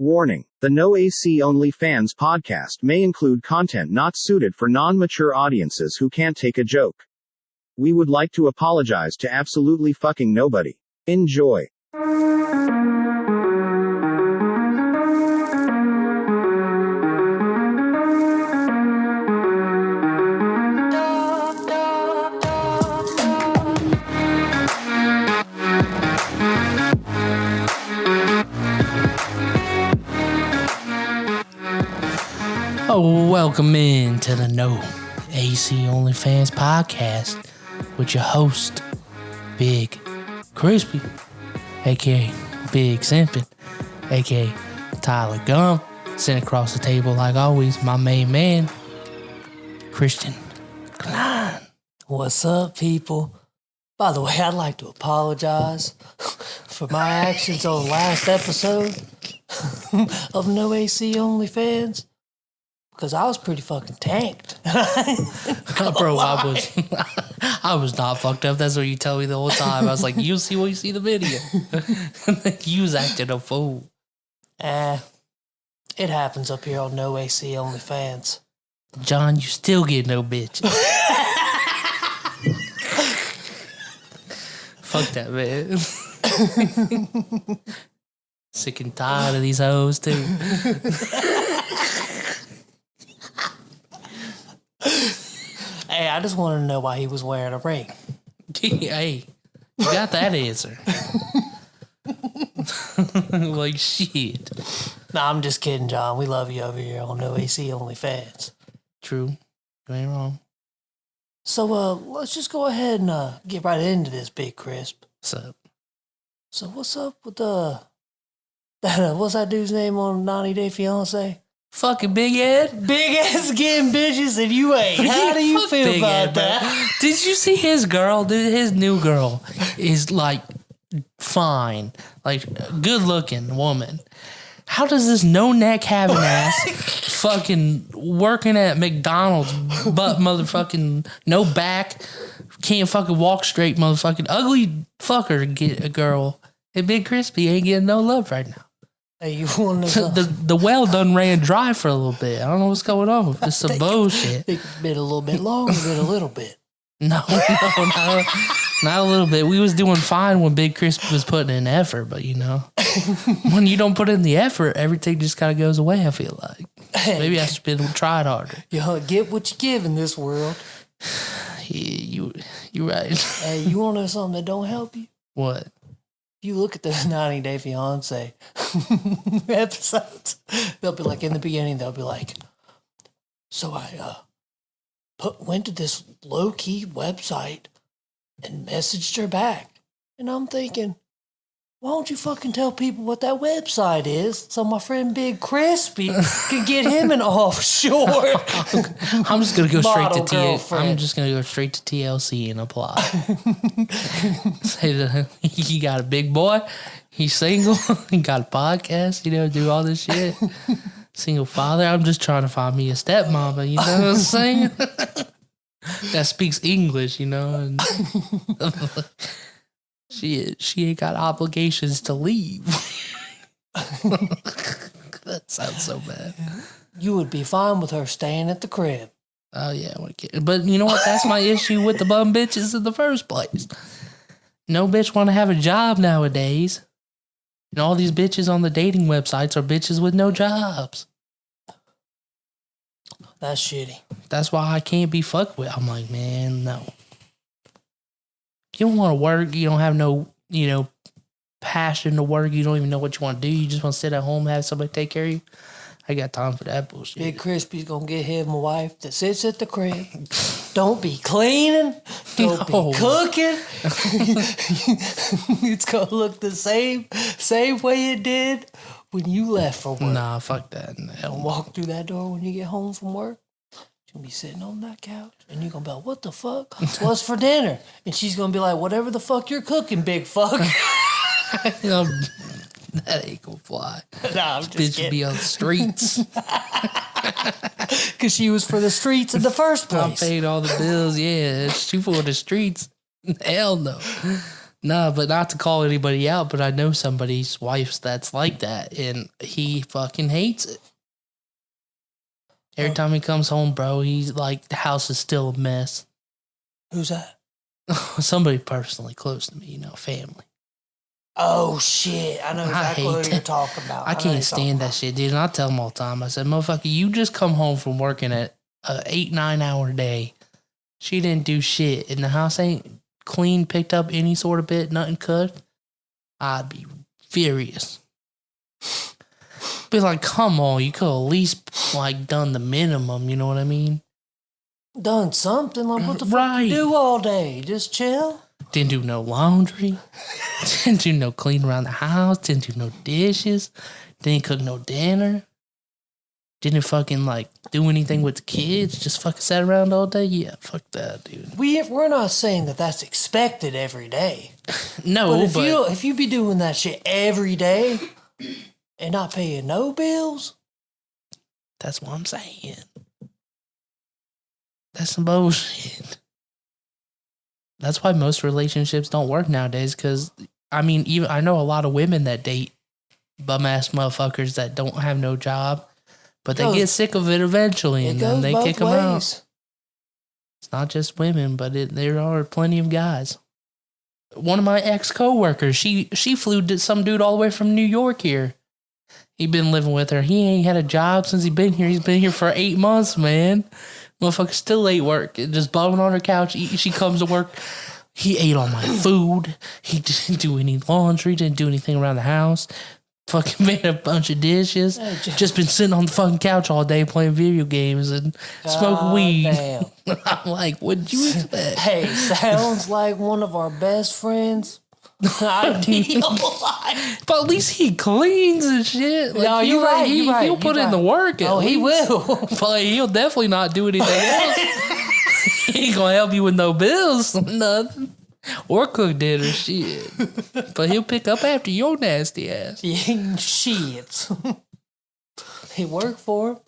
Warning: the No AC Only Fans podcast may include content not suited for non-mature audiences who can't take a joke. We would like to apologize to absolutely fucking nobody. Enjoy. Welcome in to the No AC Only Fans podcast with your host, Big Crispy, aka Big Simpin, aka Tyler Gum. Sitting across the table, like always, my main man, Christian Klein. What's up, people? By the way, I'd like to apologize for my actions on the last episode of No AC Only Fans. Because I was pretty fucking tanked. Bro, I was not fucked up. That's what you tell me the whole time. I was like, you see when you see the video. You was acting a fool. It happens up here on No AC Only Fans. John, you still get no bitch. Fuck that, man. Sick and tired of these hoes, too. Hey, I just wanted to know why he was wearing a ring. Hey, you got that answer. Like, shit. Nah, I'm just kidding, John. We love you over here on No AC Only Fans. True. You ain't wrong. So, let's just go ahead and get right into this, Big Crisp. What's up? So, what's up with what's that dude's name on 90 Day Fiancé? Fucking Big Ed. Big Ed's getting bitches and you ain't. How do you feel Big about Ed, that? Did you see his girl? Dude, his new girl is like fine, like good looking woman. How does this no neck having ass fucking working at McDonald's but motherfucking no back, can't fucking walk straight motherfucking ugly fucker get a girl? And Big Crispy ain't getting no love right now. Hey, you want to the well done ran dry for a little bit. I don't know what's going on. It's some bullshit. It been a little bit longer than a little bit. No, not a little bit. We was doing fine when Big Crispy was putting in effort, but you know, when you don't put in the effort, everything just kind of goes away. I feel like maybe I should have tried harder. You get what you give in this world. Yeah, you right. Hey, you want to know something that don't help you? What? You look at the 90 Day Fiancé episodes, they'll be like, in the beginning, they'll be like, so I went to this low-key website and messaged her back. And I'm thinking, why don't you fucking tell people what that website is so my friend Big Crispy can get him an offshore I'm just gonna go straight to girlfriend. I'm just gonna go straight to TLC and apply. Say that he got a big boy, he's single, he got a podcast, you know, do all this shit. Single father. I'm just trying to find me a stepmama, you know what I'm saying? That speaks English, you know, and she ain't got obligations to leave. That sounds so bad. You would be fine with her staying at the crib. Oh, yeah. But you know what? That's my issue with the bum bitches in the first place. No bitch want to have a job nowadays. And all these bitches on the dating websites are bitches with no jobs. That's shitty. That's why I can't be fucked with. I'm like, man, no. You don't want to work. You don't have no, passion to work. You don't even know what you want to do. You just want to sit at home and have somebody take care of you. I got time for that bullshit. Big Crispy's going to get him a wife that sits at the crib. Don't be cleaning. Don't be cooking. It's going to look the same way it did when you left for work. Nah, fuck that. And walk through that door when you get home from work. You're going to be sitting on that couch. And you're going to be like, what the fuck? What's for dinner? And she's going to be like, whatever the fuck you're cooking, big fuck. That ain't gonna fly. Nah, I'm just bitch kidding. be on the streets. Because she was for the streets in the first I place. paid all the bills. Yeah, she for the streets. Hell no. No, but not to call anybody out, but I know somebody's wife that's like that, and he fucking hates it. Every time he comes home, bro, he's like, the house is still a mess. Who's that? Somebody personally close to me, family. Oh, shit. I know exactly what you're talking about. I can't stand that shit, dude. And I tell him all the time. I said, motherfucker, you just come home from working at an 8-9 hour day. She didn't do shit. And the house ain't clean, picked up any sort of bit, nothing cut. I'd be furious. Be like, come on, you could at least done the minimum, you know what I mean? Done something. Like, what the fuck you do all day? Just chill? Didn't do no laundry. Didn't do no clean around the house. Didn't do no dishes. Didn't cook no dinner. Didn't fucking do anything with the kids. Just fucking sat around all day. Yeah, fuck that, dude. We're not saying that that's expected every day. No, but if you be doing that shit every day and not paying no bills, that's what I'm saying. That's some bullshit. That's why most relationships don't work nowadays. Because even I know a lot of women that date bum ass motherfuckers that don't have no job, but they get sick of it eventually, and then they kick them out. It's not just women, but there are plenty of guys. One of my ex coworkers, she flew some dude all the way from New York here. He been living with her. He ain't had a job since he been here. He's been here for 8 months, man. Motherfucker still ate work. Just bumming on her couch. She comes to work. He ate all my food. He didn't do any laundry. Didn't do anything around the house. Fucking made a bunch of dishes. Just been sitting on the fucking couch all day playing video games and smoking weed. Damn. I'm like, what'd you expect? Hey, sounds like one of our best friends. Ideal. But at least he cleans and shit. No, you're right. He'll put in the work. He will. But he'll definitely not do anything else. He ain't gonna help you with no bills, nothing. Or cook dinner, shit. But he'll pick up after your nasty ass. Yeah, shit. He worked for him.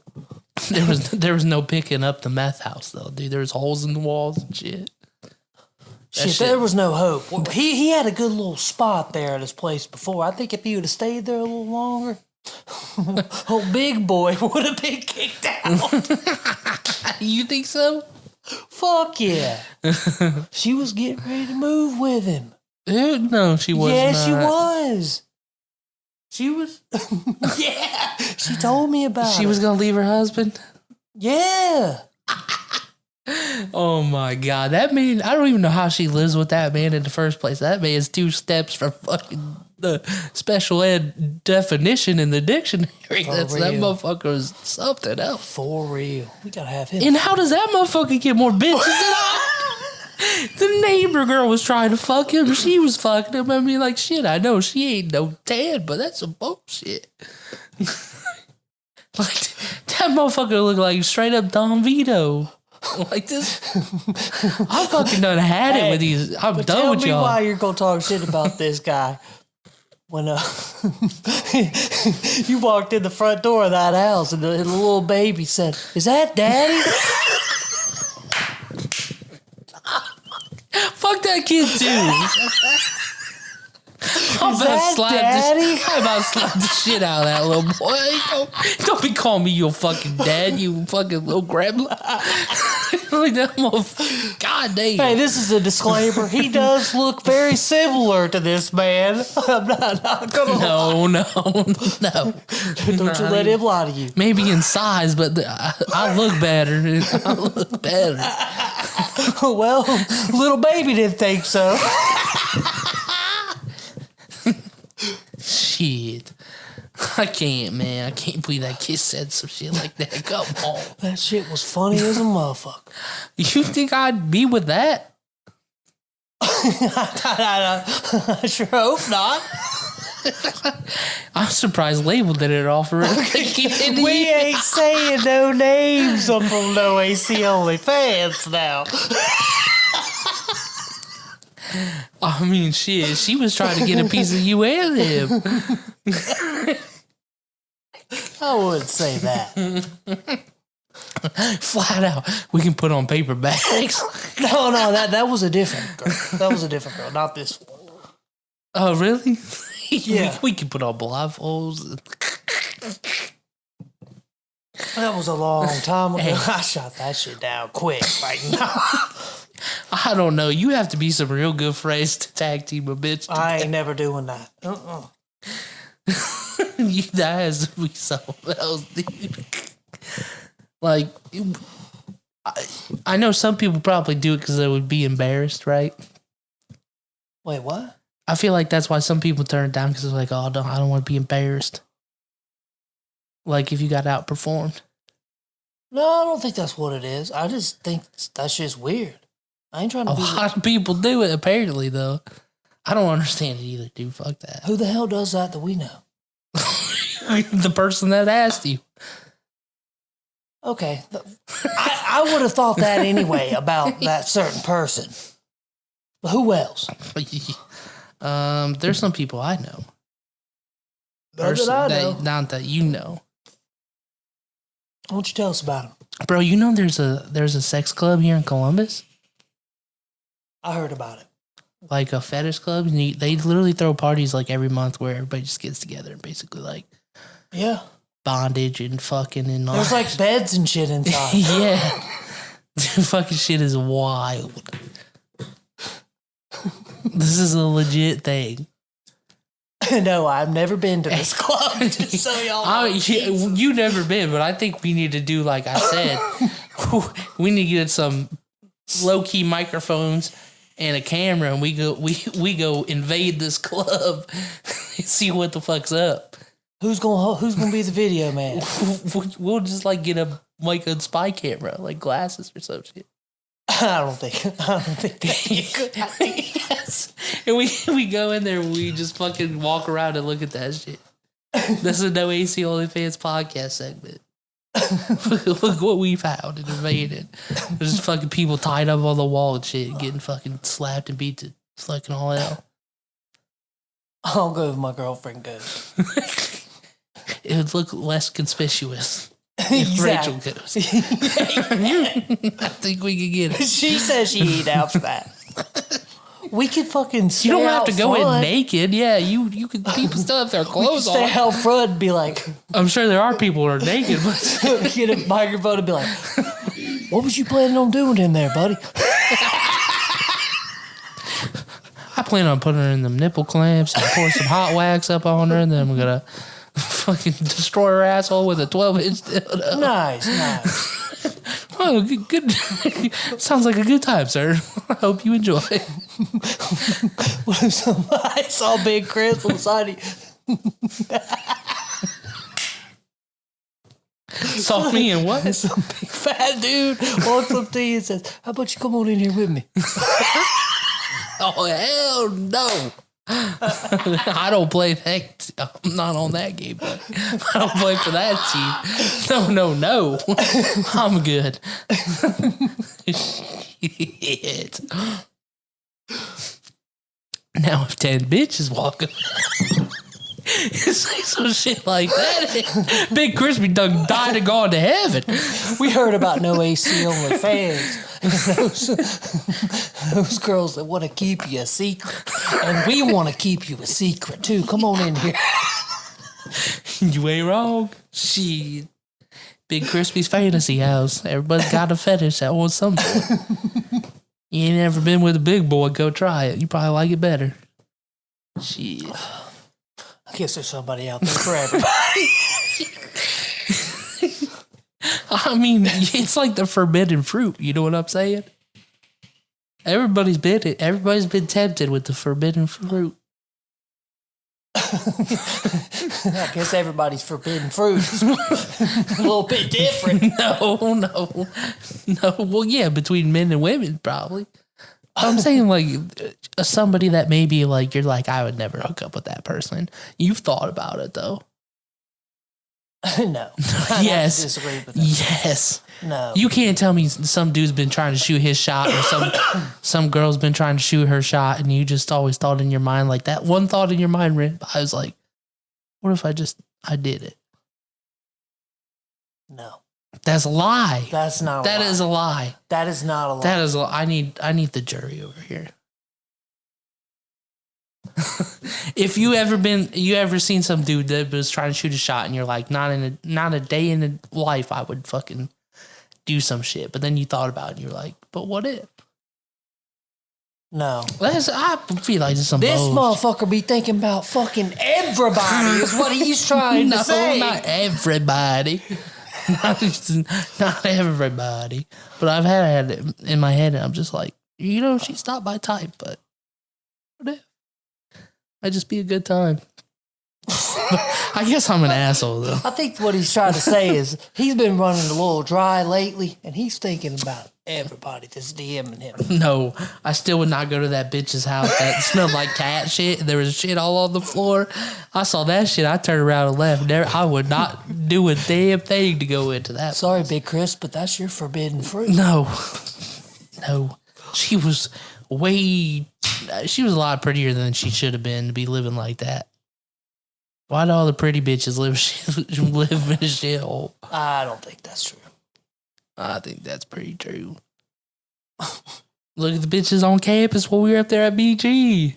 There was no picking up the meth house though, dude. There was holes in the walls and shit. Shit, there was no hope. He had a good little spot there at his place before. I think if he would have stayed there a little longer, old big boy would have been kicked out. You think so? Fuck yeah. She was getting ready to move with him. No, she wasn't. Yeah, she was. She was. Yeah, she told me about it. She was going to leave her husband? Yeah. Oh my God. That man, I don't even know how she lives with that man in the first place. That man's 2 steps from fucking the special ed definition in the dictionary. That motherfucker is something else. For real. We gotta have him. And how does that motherfucker get more bitches than I? The neighbor girl was trying to fuck him. She was fucking him. I mean, shit, I know she ain't no 10, but that's some bullshit. That motherfucker look like straight up Don Vito. Like this, I fucking done had it with these. I'm done with y'all. Tell me why you're gonna talk shit about this guy when you walked in the front door of that house and the little baby said, "Is that Daddy?" Fuck that kid too. I'm about to slap the shit out of that little boy. Don't be calling me your fucking dad, you fucking little gremlin. Like that motherfucker. God damn. Hey, this is a disclaimer. He does look very similar to this man. I'm not gonna lie. No. Don't you let him lie to you. Maybe in size, but I look better. Well, little baby didn't think so. Shit. I can't, man. I can't believe that kid said some shit like that. Come on. That shit was funny as a motherfucker. You think I'd be with that? I sure hope not. I'm surprised Label did it all for it. We ain't saying no names up on no AC Only fans now. I mean, shit. She was trying to get a piece of you and him. I wouldn't say that. Flat out. We can put on paper bags. No, that was a different girl. That was a different girl, not this one. Oh, really? Yeah. we can put on blindfolds. That was a long time ago. Hey. I shot that shit down quick right now. I don't know. You have to be some real good friends to tag team a bitch. I ain't never doing that. That has to be something else, dude. Like, I know some people probably do it because they would be embarrassed, right? Wait, what? I feel like that's why some people turn it down because it's like, oh, I don't want to be embarrassed. Like if you got outperformed. No, I don't think that's what it is. I just think that's just weird. I ain't trying to A lot of people do it, apparently, though. I don't understand it either, dude. Fuck that. Who the hell does that we know? The person that asked you. Okay. I would have thought that anyway about that certain person. But who else? There's some people I know. Not that you know. Why don't you tell us about them? Bro, you know there's a sex club here in Columbus? I heard about it. Like a fetish club. And they literally throw parties like every month where everybody just gets together and basically like... Yeah. Bondage and fucking and all. There's like beds and shit inside. Yeah. Dude, fucking shit is wild. This is a legit thing. No, I've never been to this club. Just so y'all know. You never been, but I think we need to do like I said. We need to get some low key microphones and a camera, and we go invade this club and see what the fuck's up. Who's gonna be the video man? We'll just like get a spy camera, like glasses or some shit. I don't think that'd be a good idea. Yes. And we go in there and we just fucking walk around and look at that shit. This is No AC OnlyFans podcast segment. Look what we found and invaded. There's fucking people tied up on the wall and shit, getting fucking slapped and beat to fucking all hell. I'll go if my girlfriend goes. It would look less conspicuous if Rachel goes. I think we could get it. She says she ain't out for that. We could fucking stay out. You don't have to go front. in naked. Yeah, you could. People still have their clothes on. Stay out front and be like. I'm sure there are people who are naked, but get a microphone and be like, "What was you planning on doing in there, buddy?" I plan on putting her in them nipple clamps and pour some hot wax up on her, and then I'm gonna fucking destroy her asshole with a 12-inch dildo. Nice. Oh, good. Sounds like a good time, sir. I hope you enjoy. What if somebody saw Big Chris on the side Saw me and what? Some big fat dude walks up to you and says, "How about you come on in here with me?" Oh, hell no. I don't play that. I'm not on that game, buddy. I don't play for that team. No. I'm good. Shit. Now if 10 bitches walk up say some shit like that, Big Crispy done died and gone to heaven. We heard about No AC OnlyFans. Those girls that want to keep you a secret. And we want to keep you a secret, too. Come on in here. You ain't wrong. Shit. Big Crispy's fantasy house. Everybody's got a fetish at one some point. You ain't never been with a big boy, go try it. You probably like it better. Shit. I guess there's somebody out there for everybody. I mean, it's like the forbidden fruit. You know what I'm saying? Everybody's been tempted with the forbidden fruit. I guess everybody's forbidden fruit is a little bit different. No. Well, yeah, between men and women, probably. I'm saying, like, somebody that maybe, like, you're like, I would never hook up with that person. You've thought about it, though. No. Yes. I disagree with that. Yes. No. You can't tell me some dude's been trying to shoot his shot or some girl's been trying to shoot her shot and you just always thought in your mind, like, that one thought in your mind, I was like, what if I did it? No. That's a lie. That's not a lie. That is a lie. That is not a lie. That is I need the jury over here. If you ever seen some dude that was trying to shoot a shot and you're like, not a day in life I would fucking do some shit. But then you thought about it and you're like, but what if? No. I feel like it's some This bullshit. motherfucker be thinking about fucking everybody is what he's trying to say. No, not everybody. not everybody. But I've had it in my head and I'm just like, she's not my type, but what if? Might just be a good time. I guess I'm an asshole, though. I think what he's trying to say is he's been running a little dry lately, and he's thinking about everybody that's DMing him. No, I still would not go to that bitch's house that smelled like cat shit. There was shit all on the floor. I saw that shit. I turned around and left. I would not do a damn thing to go into that. Sorry, Big Chris, but that's your forbidden fruit. No. She was a lot prettier than she should have been to be living like that. Why do all the pretty bitches live in a shithole? I don't think that's true. I think that's pretty true. Look at the bitches on campus while we were up there at BG.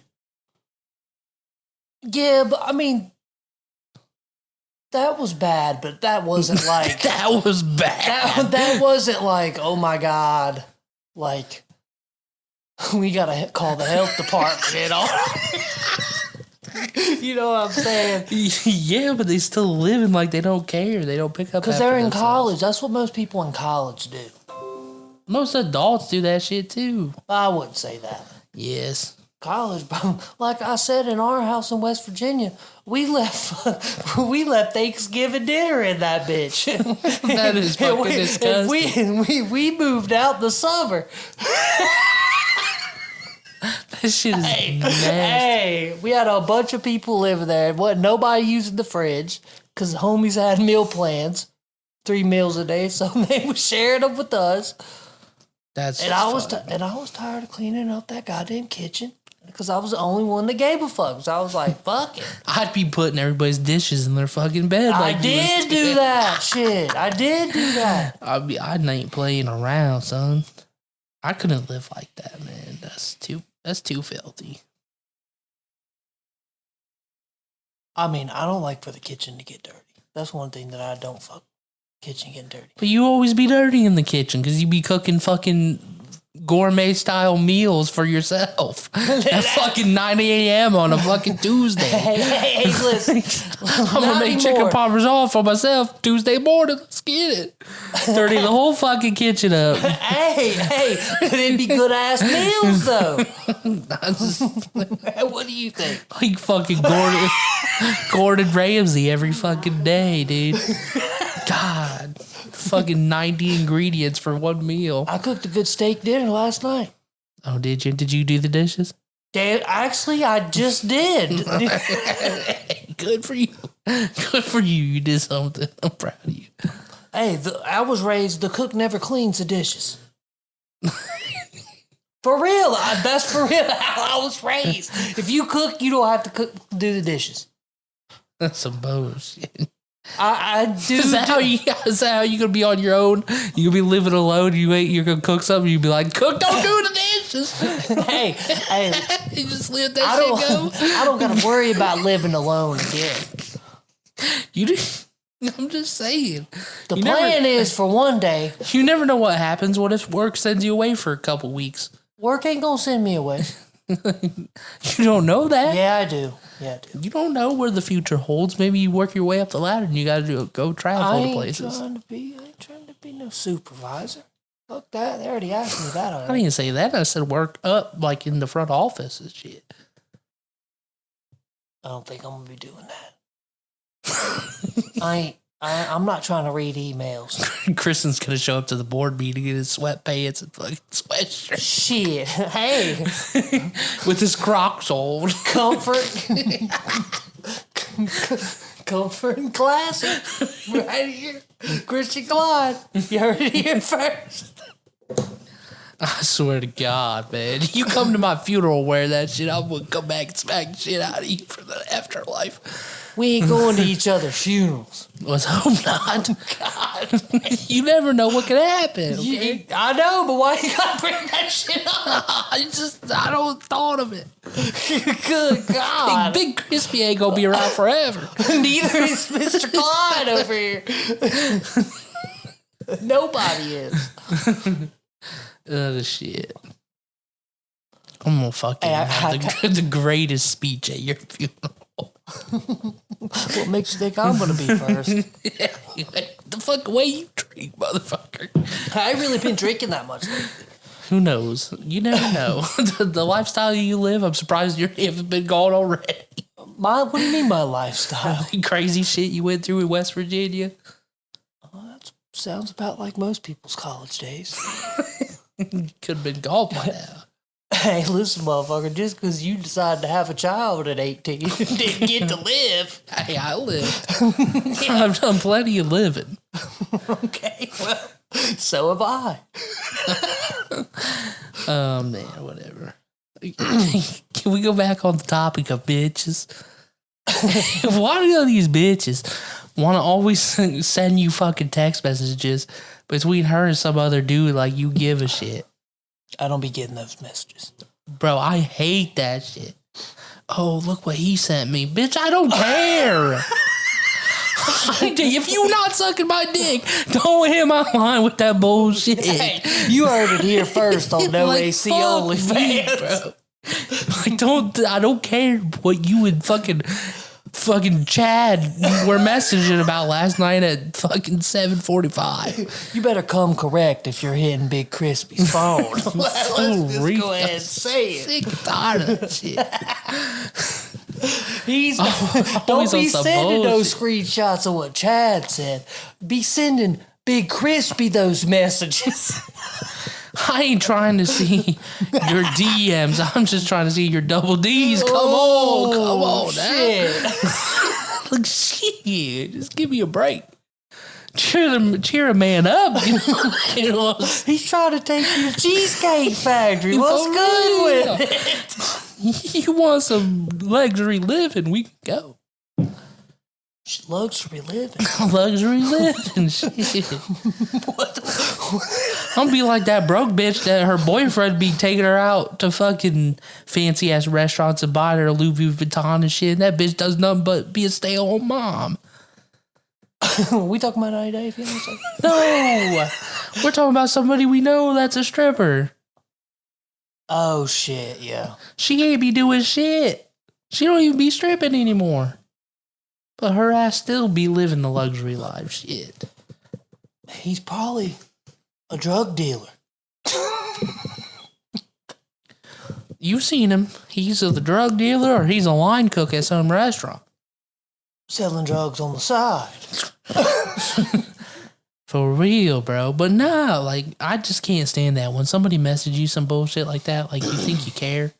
Yeah, but I mean, that was bad, but that wasn't like... That was bad. That wasn't like, oh my God, like, we gotta call the health department in on. You know what I'm saying? Yeah, but they still living like they don't care. They don't pick up because they're in college. That's what most people in college do. Most adults do that shit too. I wouldn't say that. Yes. College, bro. Like I said, in our house in West Virginia, we left Thanksgiving dinner in that bitch. That is fucking disgusting. We moved out the summer. That shit is nasty. Hey, we had a bunch of people living there. Wasn't nobody using the fridge because the homies had meal plans, 3 meals a day, so they were sharing them with us. I was tired of cleaning up that goddamn kitchen because I was the only one that gave a fuck. So I was like, fuck it. I'd be putting everybody's dishes in their fucking bed. I did do that shit. I did do that. I ain't playing around, son. I couldn't live like that, man. That's too filthy. I mean, I don't like for the kitchen to get dirty. That's one thing that I don't fuck. Kitchen getting dirty. But you always be dirty in the kitchen because you be cooking fucking gourmet style meals for yourself at fucking 9 a.m. on a fucking Tuesday. Hey, listen. I'm gonna make chicken parmesan for myself Tuesday morning. Let's get it. Dirty the whole fucking kitchen up. Hey, but it'd be good ass meals though. What do you think? Like fucking Gordon Ramsay every fucking day, dude. God, fucking 90 ingredients for one meal. I cooked a good steak dinner last night. Oh, did you? Did you do the dishes? Actually, I just did. Good for you. Good for you. You did something. I'm proud of you. Hey, I was raised, the cook never cleans the dishes. For real. That's for real how I was raised. If you cook, you don't have to do the dishes. That's some bullshit. I do. Is that how you gonna be on your own? You gonna be living alone? You're gonna cook something. You be like, cook, don't do the dishes. hey, you just let that shit go. I don't gotta worry about living alone again. You do. I'm just saying. The plan is for one day. You never know what happens. What if work sends you away for a couple weeks? Work ain't gonna send me away. You don't know that. Yeah, I do. You don't know where the future holds. Maybe you work your way up the ladder and you got to go travel to places. I ain't trying to be no supervisor. Fuck that. They already asked me that already. I didn't say that. I said work up like in the front office and shit. I don't think I'm gonna be doing that. I'm not trying to read emails. Kristen's gonna show up to the board meeting in his sweatpants and fucking sweatshirt. Shit. Hey. With his Crocs on. Comfort and classic. Right here. Christian Clyde. You heard it here first. I swear to God, man. You come to my funeral wearing that shit, I'm gonna come back and smack the shit out of you for the afterlife. We ain't going to each other's funerals. Let's hope not. God. You never know what could happen. Okay? I know, but why you gotta bring that shit up? I don't thought of it. Good God. Big Crispy ain't gonna be around forever. Neither is Mr. Clyde over here. Nobody is. Oh, shit. I'm gonna fucking have the greatest speech at your funeral. What makes you think I'm gonna be first? The fuck way you drink, motherfucker. I ain't really been drinking that much lately. Who knows? You never know. The lifestyle you live, I'm surprised you haven't been gone already. What do you mean my lifestyle? Crazy shit you went through in West Virginia. That sounds about like most people's college days. Could have been gone by now. Hey, listen, motherfucker, just because you decided to have a child at 18 didn't get to live. Hey, I lived. I've done plenty of living. Okay, well, so have I. Oh, man, whatever. Can we go back on the topic of bitches? Why do these bitches want to always send you fucking text messages between her and some other dude like you give a shit? I don't be getting those messages. Bro, I hate that shit. Oh, look what he sent me. Bitch, I don't care. If you not sucking my dick, don't hit my line with that bullshit. Hey, you heard it here first on No Like, AC fuck Only me, Fans. bro. I don't care what you and fucking Chad were messaging about last night at fucking 7:45. You better come correct if you're hitting Big Crispy's phone. Let's just go ahead and say it. Sick and tired of that shit. Don't be sending bullshit. those screenshots of what Chad said. Be sending Big Crispy those messages. I ain't trying to see your DMs. I'm just trying to see your double Ds. Come on shit. now. Look, shit. Just give me a break. Cheer a man up. You know, He's trying to take you to Cheesecake Factory. What's good with it? You want some luxury living? We can go. Luxury living. Luxury living. Shit. I'm gonna be like that broke bitch that her boyfriend be taking her out to fucking fancy ass restaurants and buying her Louis Vuitton and shit. And that bitch does nothing but be a stay at home mom. We talking about 90 Day Fiancé? No, we're talking about somebody we know that's a stripper. Oh shit, yeah. She ain't be doing shit. She don't even be stripping anymore. But her ass still be living the luxury life. Shit. He's probably a drug dealer. You seen him. He's a drug dealer or he's a line cook at some restaurant. Selling drugs on the side. For real, bro. But nah, like, I just can't stand that. When somebody messages you some bullshit like that, like, you think you care.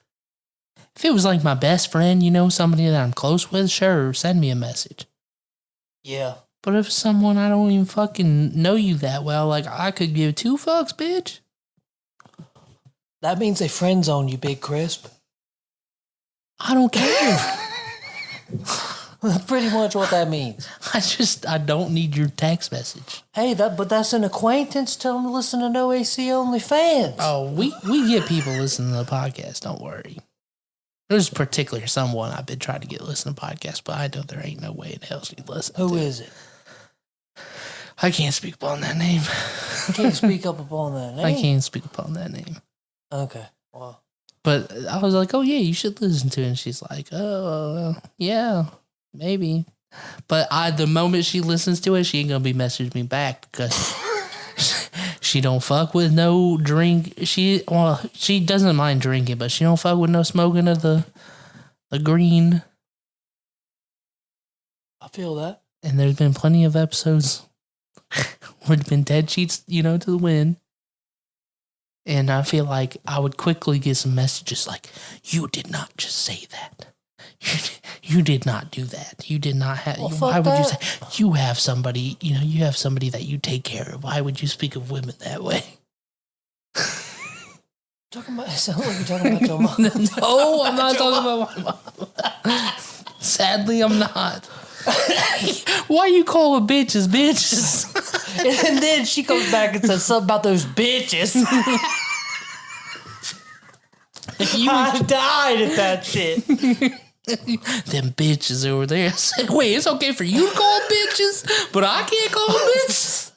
If it was like my best friend, you know, somebody that I'm close with, sure, send me a message. Yeah. But if it's someone I don't even fucking know you that well, like, I could give 2 fucks, bitch. That means they friend zone you, Big Crisp. I don't care. Pretty much what that means. I don't need your text message. Hey, but that's an acquaintance. Tell them to listen to No AC Only Fans. Oh, we get people listening to the podcast. Don't worry. There's particular someone I've been trying to get listen to podcasts, but I know there ain't no way in hell she'd listen. Who is it? I can't speak upon that name. You can't speak up upon that name. I can't speak upon that name. Okay. Well. But I was like, oh yeah, you should listen to it. And she's like, oh, yeah, maybe. But the moment she listens to it, she ain't gonna be messaging me back because she don't fuck with no drink. She doesn't mind drinking, but she don't fuck with no smoking of the green. I feel that. And there's been plenty of episodes where it's been dead sheets, to the wind. And I feel like I would quickly get some messages like, you did not just say that. You did not do that. You did not have. Well, why would that. you say you have somebody? You have somebody that you take care of. Why would you speak of women that way? Talking about. It sounds like you're talking about your mom. No, I'm not talking about my mom. Sadly, I'm not. Why you calling bitches bitches? And then she comes back and says something about those bitches. I died at that shit. Them bitches over there. I said, wait, it's okay for you to call bitches, but I can't call bitches?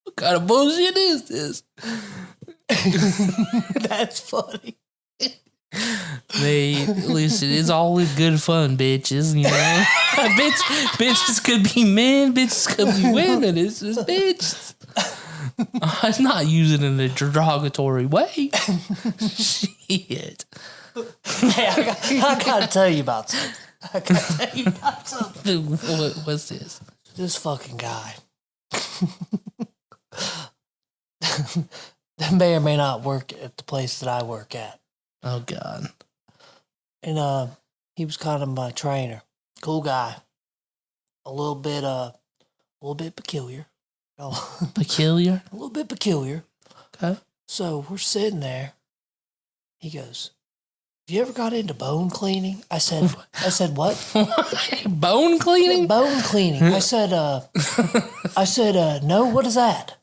What kind of bullshit is this? That's funny. Hey, listen, it's all in good fun, bitches, you know? Bitches could be men, bitches could be women. It's just bitches. I'm not using it in a derogatory way. Shit. Hey, I gotta tell you about something. What's this? This fucking guy. That may or may not work at the place that I work at. Oh, God. And he was kind of my trainer. Cool guy. A little bit peculiar. Peculiar? A little bit peculiar. Okay. So we're sitting there. He goes, "Have you ever got into bone cleaning?" I said, "What?" Bone cleaning? Bone cleaning. I said, "No, what is that?"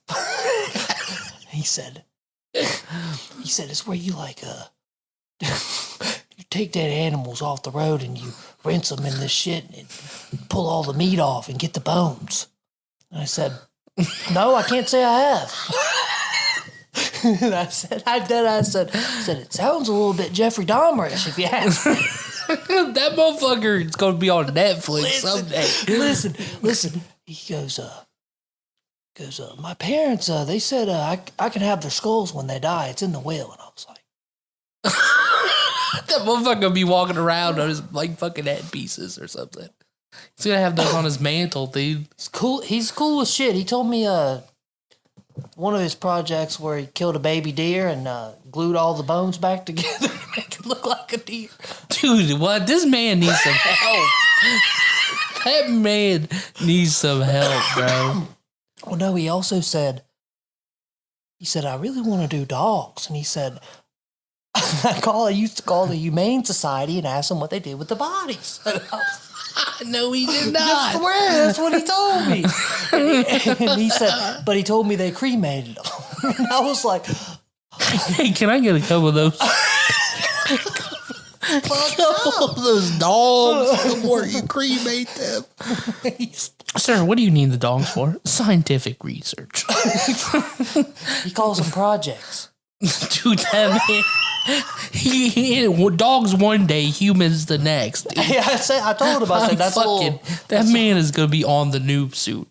He said, "It's where you you take dead animals off the road and you rinse them in this shit and pull all the meat off and get the bones." And I said, "No, I can't say I have." And I said, it sounds a little bit Jeffrey Dahmerish, if you ask me. That motherfucker is going to be on Netflix someday. Listen. He goes, my parents, they said I can have their skulls when they die. It's in the will. And I was like, that motherfucker gonna be walking around on his fucking head pieces or something. He's gonna have those on his mantle, dude. He's cool. He's cool as shit. He told me one of his projects where he killed a baby deer and glued all the bones back together to make it look like a deer. Dude, what? This man needs some help. That man needs some help, bro. Well, no, he also said, I really want to do dogs. And he said, I used to call the Humane Society and ask them what they did with the bodies. No, he did not. I swear, that's what he told me. And he said, but he told me they cremated them. And I was like, hey, can I get a couple of those? A couple of those dogs before you cremate them. Sir, what do you need the dogs for? Scientific research. He calls them projects. Dude, that man. Dogs one day, humans the next. Yeah, I told him, I said, that man is going to be on the noob suit.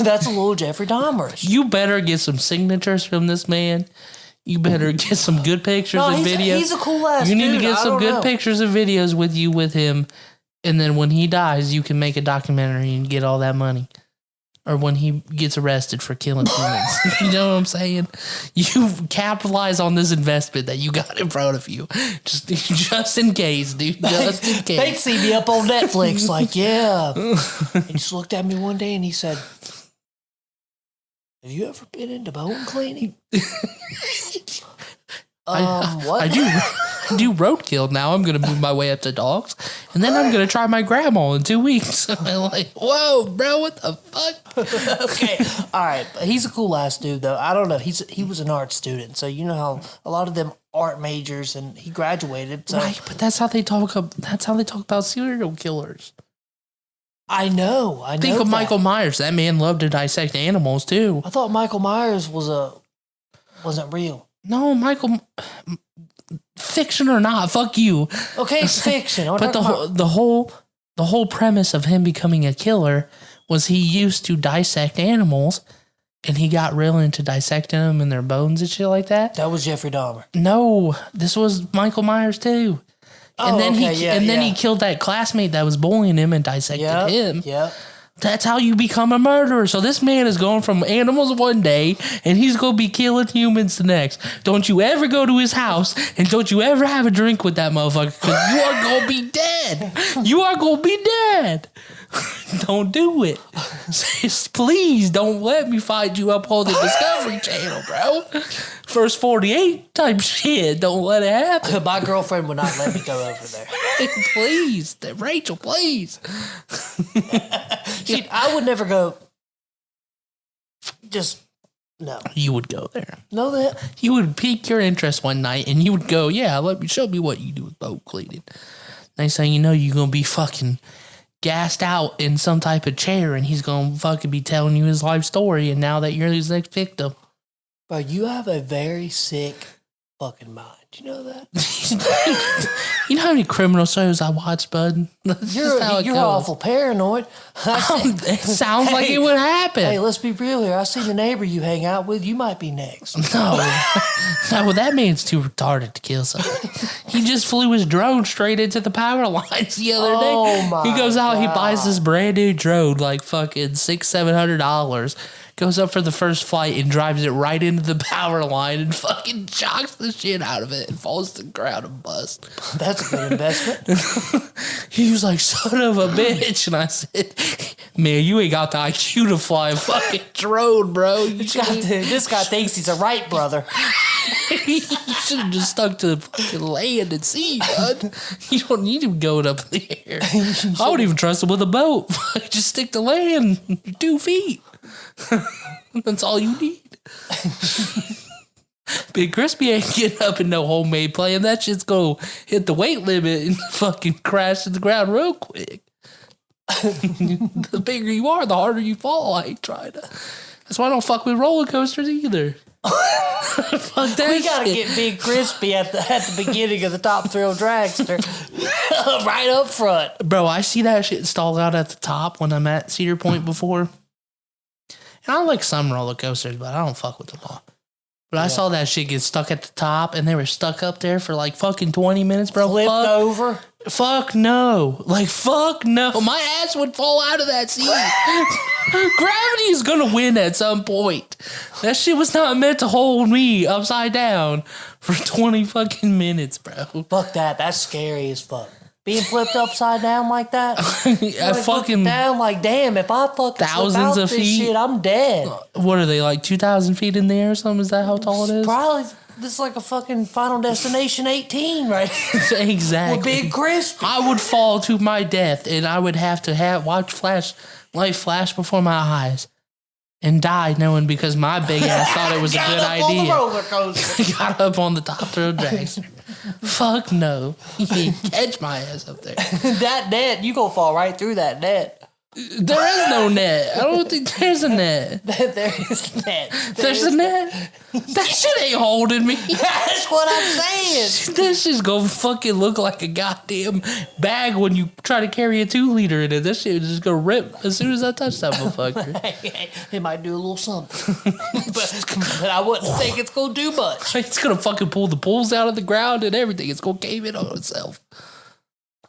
That's a little Jeffrey Dahmerish. You better get some signatures from this man. You better get some good pictures and videos. He's a cool ass dude. You need dude. to get some good pictures and videos with him. And then when he dies, you can make a documentary and get all that money. Or when he gets arrested for killing humans. You know what I'm saying? You capitalize on this investment that you got in front of you. Just in case, dude. Just in case. They'd see me up on Netflix like, yeah. He just looked at me one day and he said, "Have you ever been into bone cleaning?" What? I do roadkill now. I'm going to move my way up to dogs. And then I'm going to try my grandma in 2 weeks. I'm like, whoa, bro, what the fuck? Okay, all right. But he's a cool ass dude, though. I don't know. He was an art student. So you know how a lot of them art majors and he graduated. So. Right, but that's how they talk about serial killers. I know. Think of Michael Myers. That man loved to dissect animals, too. I thought Michael Myers wasn't real. No, Michael, fiction or not, fuck you. Okay, it's fiction. But the whole premise of him becoming a killer was he used to dissect animals, and he got real into dissecting them and their bones and shit like that. That was Jeffrey Dahmer. No, this was Michael Myers too. And then he killed that classmate that was bullying him and dissected him. Yeah. That's how you become a murderer. So this man is going from animals one day, and he's going to be killing humans the next. Don't you ever go to his house, and don't you ever have a drink with that motherfucker, because you are going to be dead. You are going to be dead. Don't do it. Please don't let me find you up on the Discovery Channel, bro. First 48 type shit. Don't let it happen. My girlfriend would not let me go over there. Please. Rachel, please. I would never go. Just, no. You would go there. Know that? You would pique your interest one night and you would go, yeah, let me show me what you do with boat cleaning. Next thing you know, you're going to be fucking gassed out in some type of chair and he's going to fucking be telling you his life story. And now that you're his next victim. Bro, you have a very sick fucking mind. You know that? You know how many criminal shows I watch, bud? You're awful paranoid. It sounds like it would happen. Hey, let's be real here. I see the neighbor you hang out with. You might be next. No, well, that man's too retarded to kill somebody. He just flew his drone straight into the power lines the other day. Oh my! He goes out, God. he buys this brand new drone, like fucking $600-700. Goes up for the first flight and drives it right into the power line and fucking shocks the shit out of it and falls to the ground and busts. That's a good investment. He was like, son of a bitch. And I said, man, you ain't got the IQ to fly a fucking drone, bro. This guy thinks he's a right brother. You should have just stuck to the fucking land and sea, bud. You don't need him going up in the air. I wouldn't even trust him with a boat. Just stick to land 2 feet. That's all you need. Big Crispy ain't getting up in no homemade plane. That shit's gonna hit the weight limit and fucking crash to the ground real quick. The bigger you are, the harder you fall. I ain't trying to. That's why I don't fuck with roller coasters either. Fuck that We gotta shit. get Big Crispy at the beginning of the Top Thrill Dragster, right up front. Bro, I see that shit installed out at the top when I'm at Cedar Point before. And I like some roller coasters, but I don't fuck with them all. But I saw that shit get stuck at the top, and they were stuck up there for like fucking 20 minutes, bro. Flipped over. Fuck no. Like, fuck no. My ass would fall out of that seat. Gravity is gonna win at some point. That shit was not meant to hold me upside down for 20 fucking minutes, bro. Fuck that. That's scary as fuck. Being flipped upside down like that. I fucking down like, damn, if I fucking thousands slip out of this feet. shit, I'm dead. What are they, like 2,000 feet in the air or something? Is that how tall it is? Probably this is like a fucking Final Destination 18, right? Exactly. With Big Crispy. I would fall to my death, and I would have to watch light flash before my eyes and die knowing because my big ass thought it was a good idea. Roller coaster. Got up on the top thrill dragster. Fuck no. You can't catch my ass up there. That net, you gonna fall right through that net. There is no net. I don't think there's a net. There is net. There's a net? That shit ain't holding me. That's what I'm saying. This shit's gonna fucking look like a goddamn bag when you try to carry a 2-liter in it. This shit is just gonna rip as soon as I touch that motherfucker. It might do a little something. but I wouldn't think it's gonna do much. It's gonna fucking pull the poles out of the ground and everything. It's gonna cave in on itself.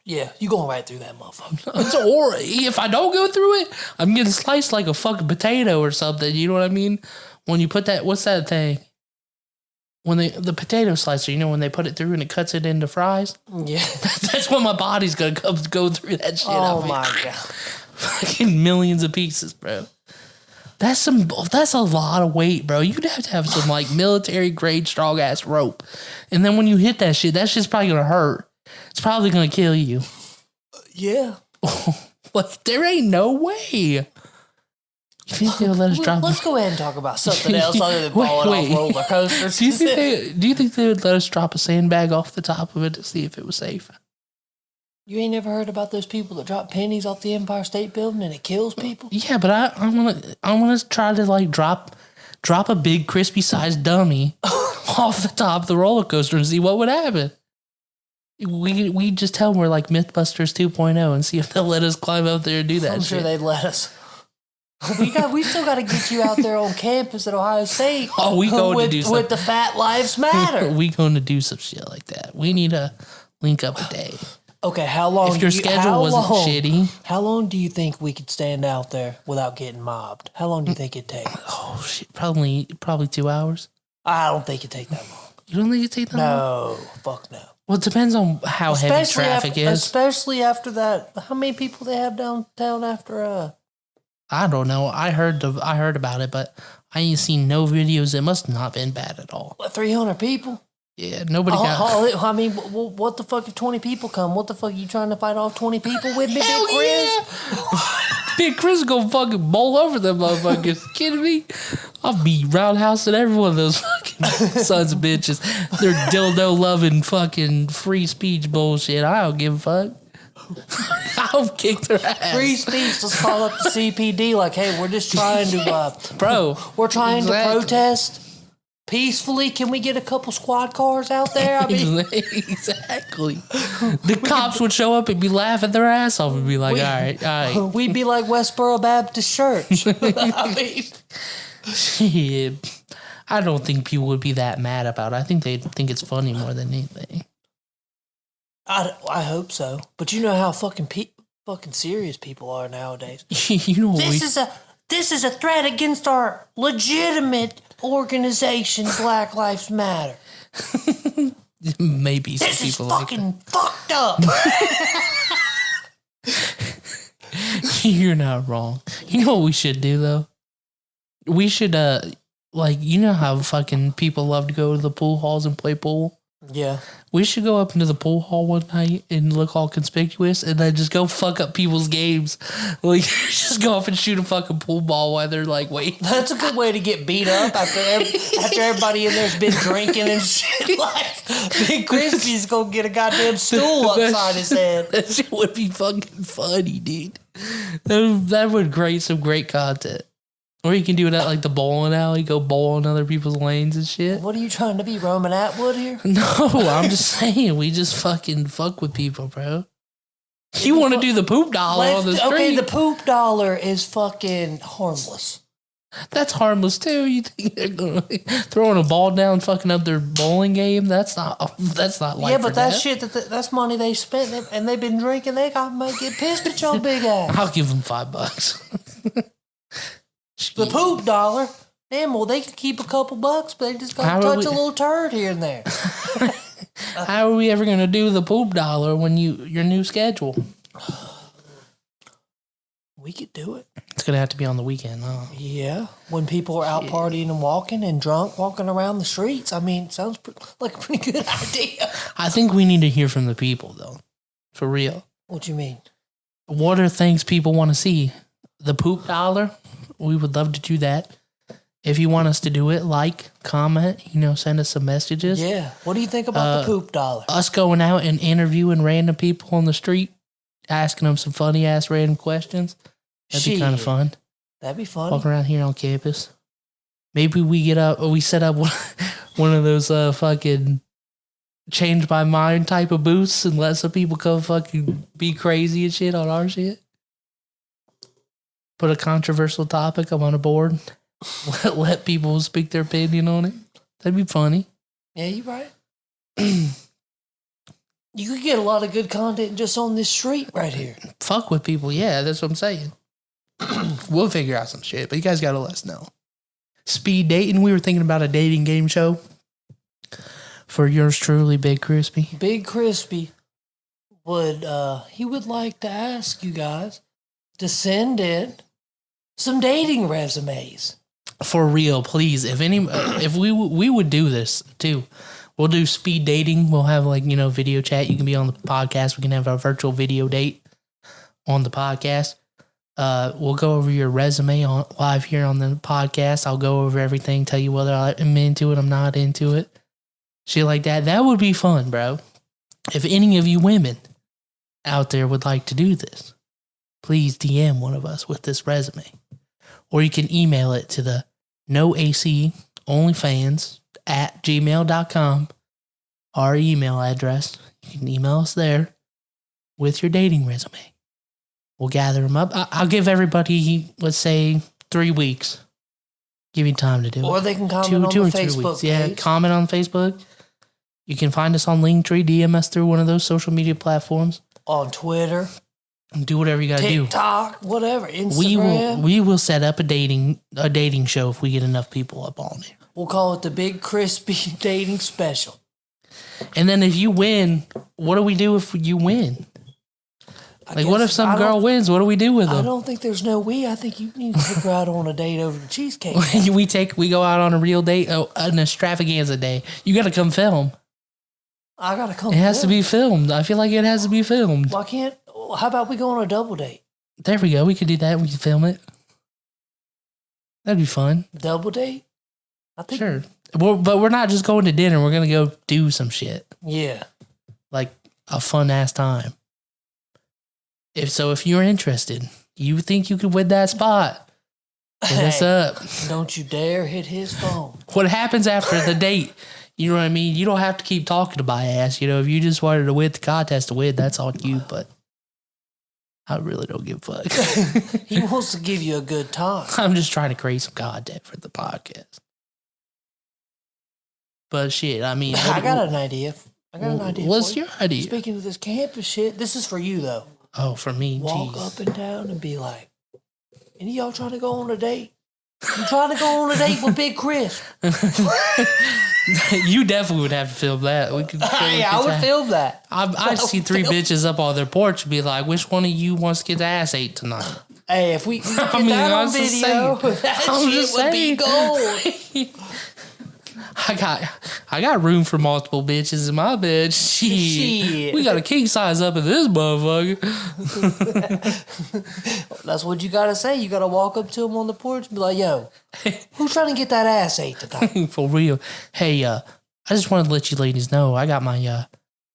Yeah, you going right through that motherfucker. Or if I don't go through it, I'm getting sliced like a fucking potato or something. You know what I mean? When you put that, what's that thing? When the potato slicer, you know, when they put it through and it cuts it into fries? Yeah. That's when my body's gonna go through that shit. Oh my God. Fucking millions of pieces, bro. That's a lot of weight, bro. You'd have to have some like military grade strong ass rope. And then when you hit that shit's probably gonna hurt. It's probably gonna kill you. Yeah. Like there ain't no way. You think they'll let us drop? Let's go ahead and talk about something else other than falling off roller coasters. Do you think they would let us drop a sandbag off the top of it to see if it was safe? You ain't never heard about those people that drop pennies off the Empire State Building and it kills people? Yeah, but I wanna try to like drop a big crispy sized dummy off the top of the roller coaster and see what would happen. We just tell them we're like Mythbusters 2.0 and see if they'll let us climb up there and do that. I'm sure they'd let us. We still got to get you out there on campus at Ohio State. Oh, we going to do something with the Fat Lives Matter. We going to do some shit like that. We need to link up a day. Okay, how long? If your schedule wasn't shitty, how long do you think we could stand out there without getting mobbed? How long do you think it'd take? Oh shit, probably 2 hours. I don't think it'd take that long. You don't think it'd take that long? No, fuck no. Well, it depends on how heavy traffic is. Especially after that, how many people they have downtown after I don't know. I heard about it, but I ain't seen no videos. It must not been bad at all. What, 300 people? Yeah, nobody got. I mean, what the fuck if 20 people come? What the fuck are you trying to fight off 20 people with me, Big Hell Chris? yeah! Big Chris gonna fucking bowl over them motherfuckers. Kidding me? I'll be roundhousing every one of those fucking sons of bitches. They're dildo loving fucking free speech bullshit. I don't give a fuck. I'll kick their ass. Free speech. Let's call up the CPD. Like, hey, we're just trying to, bro. We're trying to protest peacefully. Can we get a couple squad cars out there? I mean, exactly. The cops would show up and be laughing their ass off and be like, all right. We'd be like Westboro Baptist Church. I mean, shit. I don't think people would be that mad about it. I think they'd think it's funny more than anything. I hope so. But you know how fucking serious people are nowadays. You know this is a threat against our legitimate organization, Black Lives Matter. Maybe some this people is fucking like fucked up. You're not wrong. You know what we should do though? We should like, you know how fucking people love to go to the pool halls and play pool? Yeah. We should go up into the pool hall one night and look all conspicuous and then just go fuck up people's games. Like, just go up and shoot a fucking pool ball while they're like, wait. That's a good way to get beat up after everybody in there's been drinking and shit. Like, Big Crispy's gonna get a goddamn stool upside his head. That shit would be fucking funny, dude. That would create some great content. Or you can do it at like the bowling alley, go bowl in other people's lanes and shit. What are you trying to be, Roman Atwood here? No, I'm just saying, we just fucking fuck with people, bro. You want to do the poop dollar on the street. Okay, the poop dollar is fucking harmless. That's harmless too. You think they're going to throwing a ball down, fucking up their bowling game? That's not like. Yeah, but that's shit. That's money they spent and they've been drinking. They might get pissed at your big ass. I'll give them $5. The poop dollar. Damn, well, they can keep a couple bucks, but they just got to touch a little turd here and there. How are we ever going to do the poop dollar when your new schedule? We could do it. It's going to have to be on the weekend, huh? Yeah. When people are out partying and walking and drunk, walking around the streets. I mean, sounds like a pretty good idea. I think we need to hear from the people, though. For real. What you mean? What are things people want to see? The poop dollar? We would love to do that. If you want us to do it, like, comment, send us some messages. Yeah. What do you think about the poop dollar? Us going out and interviewing random people on the street, asking them some funny ass random questions. That'd be kind of fun. That'd be fun. Walk around here on campus. Maybe we set up one of those fucking change my mind type of booths and let some people come fucking be crazy and shit on our shit. Put a controversial topic up on a board. Let people speak their opinion on it. That'd be funny. Yeah, you're right. You could get a lot of good content just on this street right here. Fuck with people. Yeah, that's what I'm saying. We'll figure out some shit, but you guys got to let us know. Speed dating. We were thinking about a dating game show for yours truly, Big Crispy. Big Crispy would like to ask you guys to send in some dating resumes. For real, please. If we would do this too. We'll do speed dating. We'll have video chat. You can be on the podcast. We can have a virtual video date on the podcast. We'll go over your resume live here on the podcast. I'll go over everything, tell you whether I'm into it, I'm not into it. Shit like that. That would be fun, bro. If any of you women out there would like to do this, please DM one of us with this resume. Or you can email it to the noaconlyfans@gmail.com. Our email address. You can email us there with your dating resume. We'll gather them up. I'll give everybody, let's say, 3 weeks. Give you time to do it. Or they can comment on the Facebook page. Yeah, comment on Facebook. You can find us on Linktree, DM us through one of those social media platforms. On Twitter. Do whatever you got to do. TikTok, whatever. Instagram. We will set up a dating show if we get enough people up on it. We'll call it the Big Crispy Dating Special. And then if you win, what do we do if you win? Like, what if some girl wins? What do we do with I them? don't think there's no we. I think you need to take her out on a date over the cheesecake. we go out on a real date, an extravaganza day. You got to come film. I got to come. It has to be filmed. I feel like it has to be filmed. Why can't? How about we go on a double date? There we go. We could do that. We could film it. That'd be fun. Double date? I think. Sure. But we're not just going to dinner. We're going to go do some shit. Yeah. Like a fun ass time. If you're interested, you think you could win that spot, hit us up. Don't you dare hit his phone. What happens after the date? You know what I mean? You don't have to keep talking to my ass. You know, if you just wanted to win the contest to win, that's on you. But I really don't give a fuck. He wants to give you a good time. I'm just trying to create some content for the podcast. But shit, I mean, I got an idea. What's your idea? Speaking of this campus shit, this is for you though. Oh, for me, walk geez. up and down and be like, any of y'all trying to go on a date? I'm trying to go on a date with Big Chris. You definitely would have to film that. We could. Yeah, I would film that. I'd see three bitches up on their porch and be like, which one of you wants to get their ass ate tonight? Hey, if we get that on video, that shit would be gold. I got room for multiple bitches in my bed. Shit. We got a king size up in this motherfucker. That's what you gotta say. You gotta walk up to him on the porch and be like, yo, who's trying to get that ass ate tonight? For real. Hey, I just wanted to let you ladies know I got my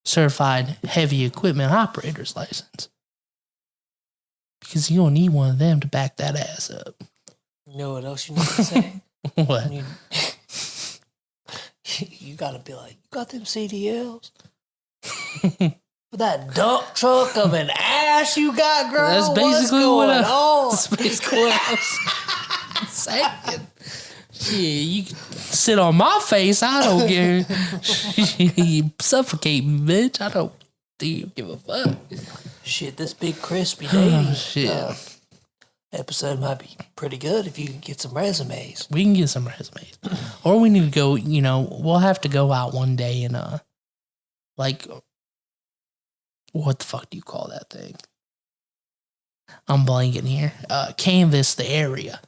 certified heavy equipment operator's license. Because you don't need one of them to back that ass up. You know what else you need to say? What? You gotta be like, you got them CDLs? With that dump truck of an ass you got, girl? That's basically what What's I was saying. Shit, you can sit on my face. I don't care. You suffocate me, bitch. I don't give a fuck. Shit, this Big Crispy dating shit. Episode might be pretty good if you can get some resumes. We can get some resumes. Or we need to go, we'll have to go out one day and, like, what the fuck do you call that thing? I'm blanking here. Canvas the area.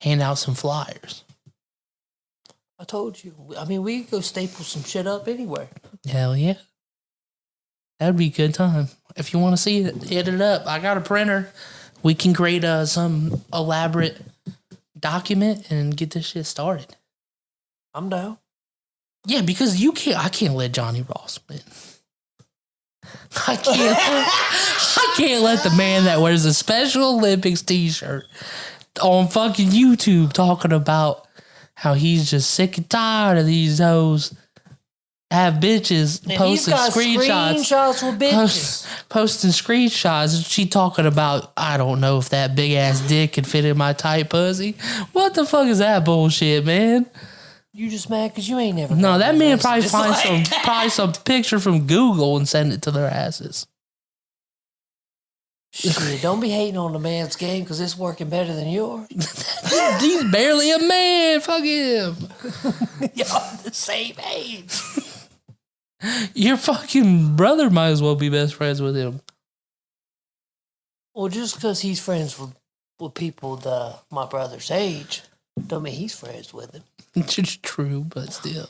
Hand out some flyers. I told you. I mean, we could go staple some shit up anywhere. Hell yeah. That'd be a good time. If you want to see it, hit it up. I got a printer. We can create some elaborate document and get this shit started. I'm down. Yeah, because I can't let Johnny Ross win. I can't let the man that wears a Special Olympics t-shirt on fucking YouTube talking about how he's just sick and tired of these hoes have bitches and posting screenshots with bitches. Posting screenshots and she talking about, I don't know if that big ass dick can fit in my tight pussy. What the fuck is that bullshit, man? You just mad because you ain't never. No, that man probably find some picture from Google and send it to their asses. Shit, don't be hating on the man's game because it's working better than yours. He's barely a man. Fuck him. Y'all the same age. Your fucking brother might as well be best friends with him. Well, just because he's friends with people my brother's age, don't mean he's friends with him. It's true, but still.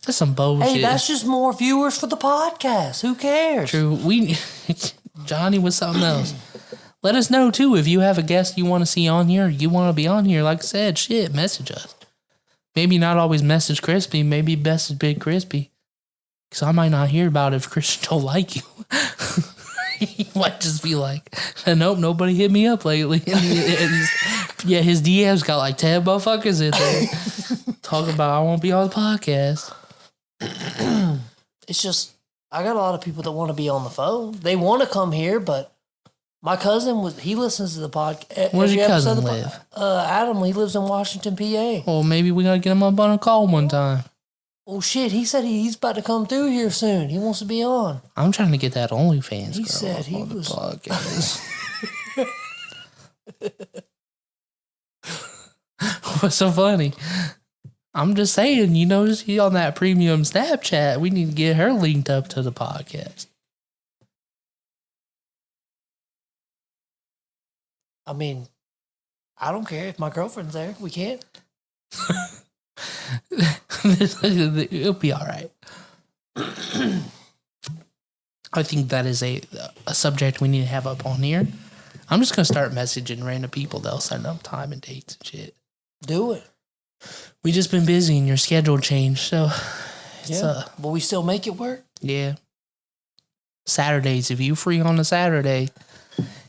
That's some bullshit. Hey, that's just more viewers for the podcast. Who cares? True. Johnny was something else. Let us know, too, if you have a guest you want to see on here, or you want to be on here. Like I said, shit, message us. Maybe not always message Crispy. Maybe message Big Crispy. Because I might not hear about it if Christian don't like you. He might just be like, nope, nobody hit me up lately. His DM's got like 10 motherfuckers in there. Talking about, I won't be on the podcast. It's just, I got a lot of people that want to be on the phone. They want to come here, but my cousin, he listens to the podcast. Where's your cousin live? Adam, he lives in Washington, PA. Well, maybe we got to get him up on a call one time. Oh, shit, he said he's about to come through here soon. He wants to be on. I'm trying to get that OnlyFans He girl said he on the was... podcast. What's so funny? I'm just saying, she's on that premium Snapchat. We need to get her linked up to the podcast. I mean, I don't care if my girlfriend's there. We can't. It'll be all right. I think that is a subject we need to have up on here. I'm just going to start messaging random people. They'll send up time and dates and shit. Do it. We just been busy and your schedule changed, so Yeah. Will we still make it work? Yeah. Saturdays, if you free on a Saturday,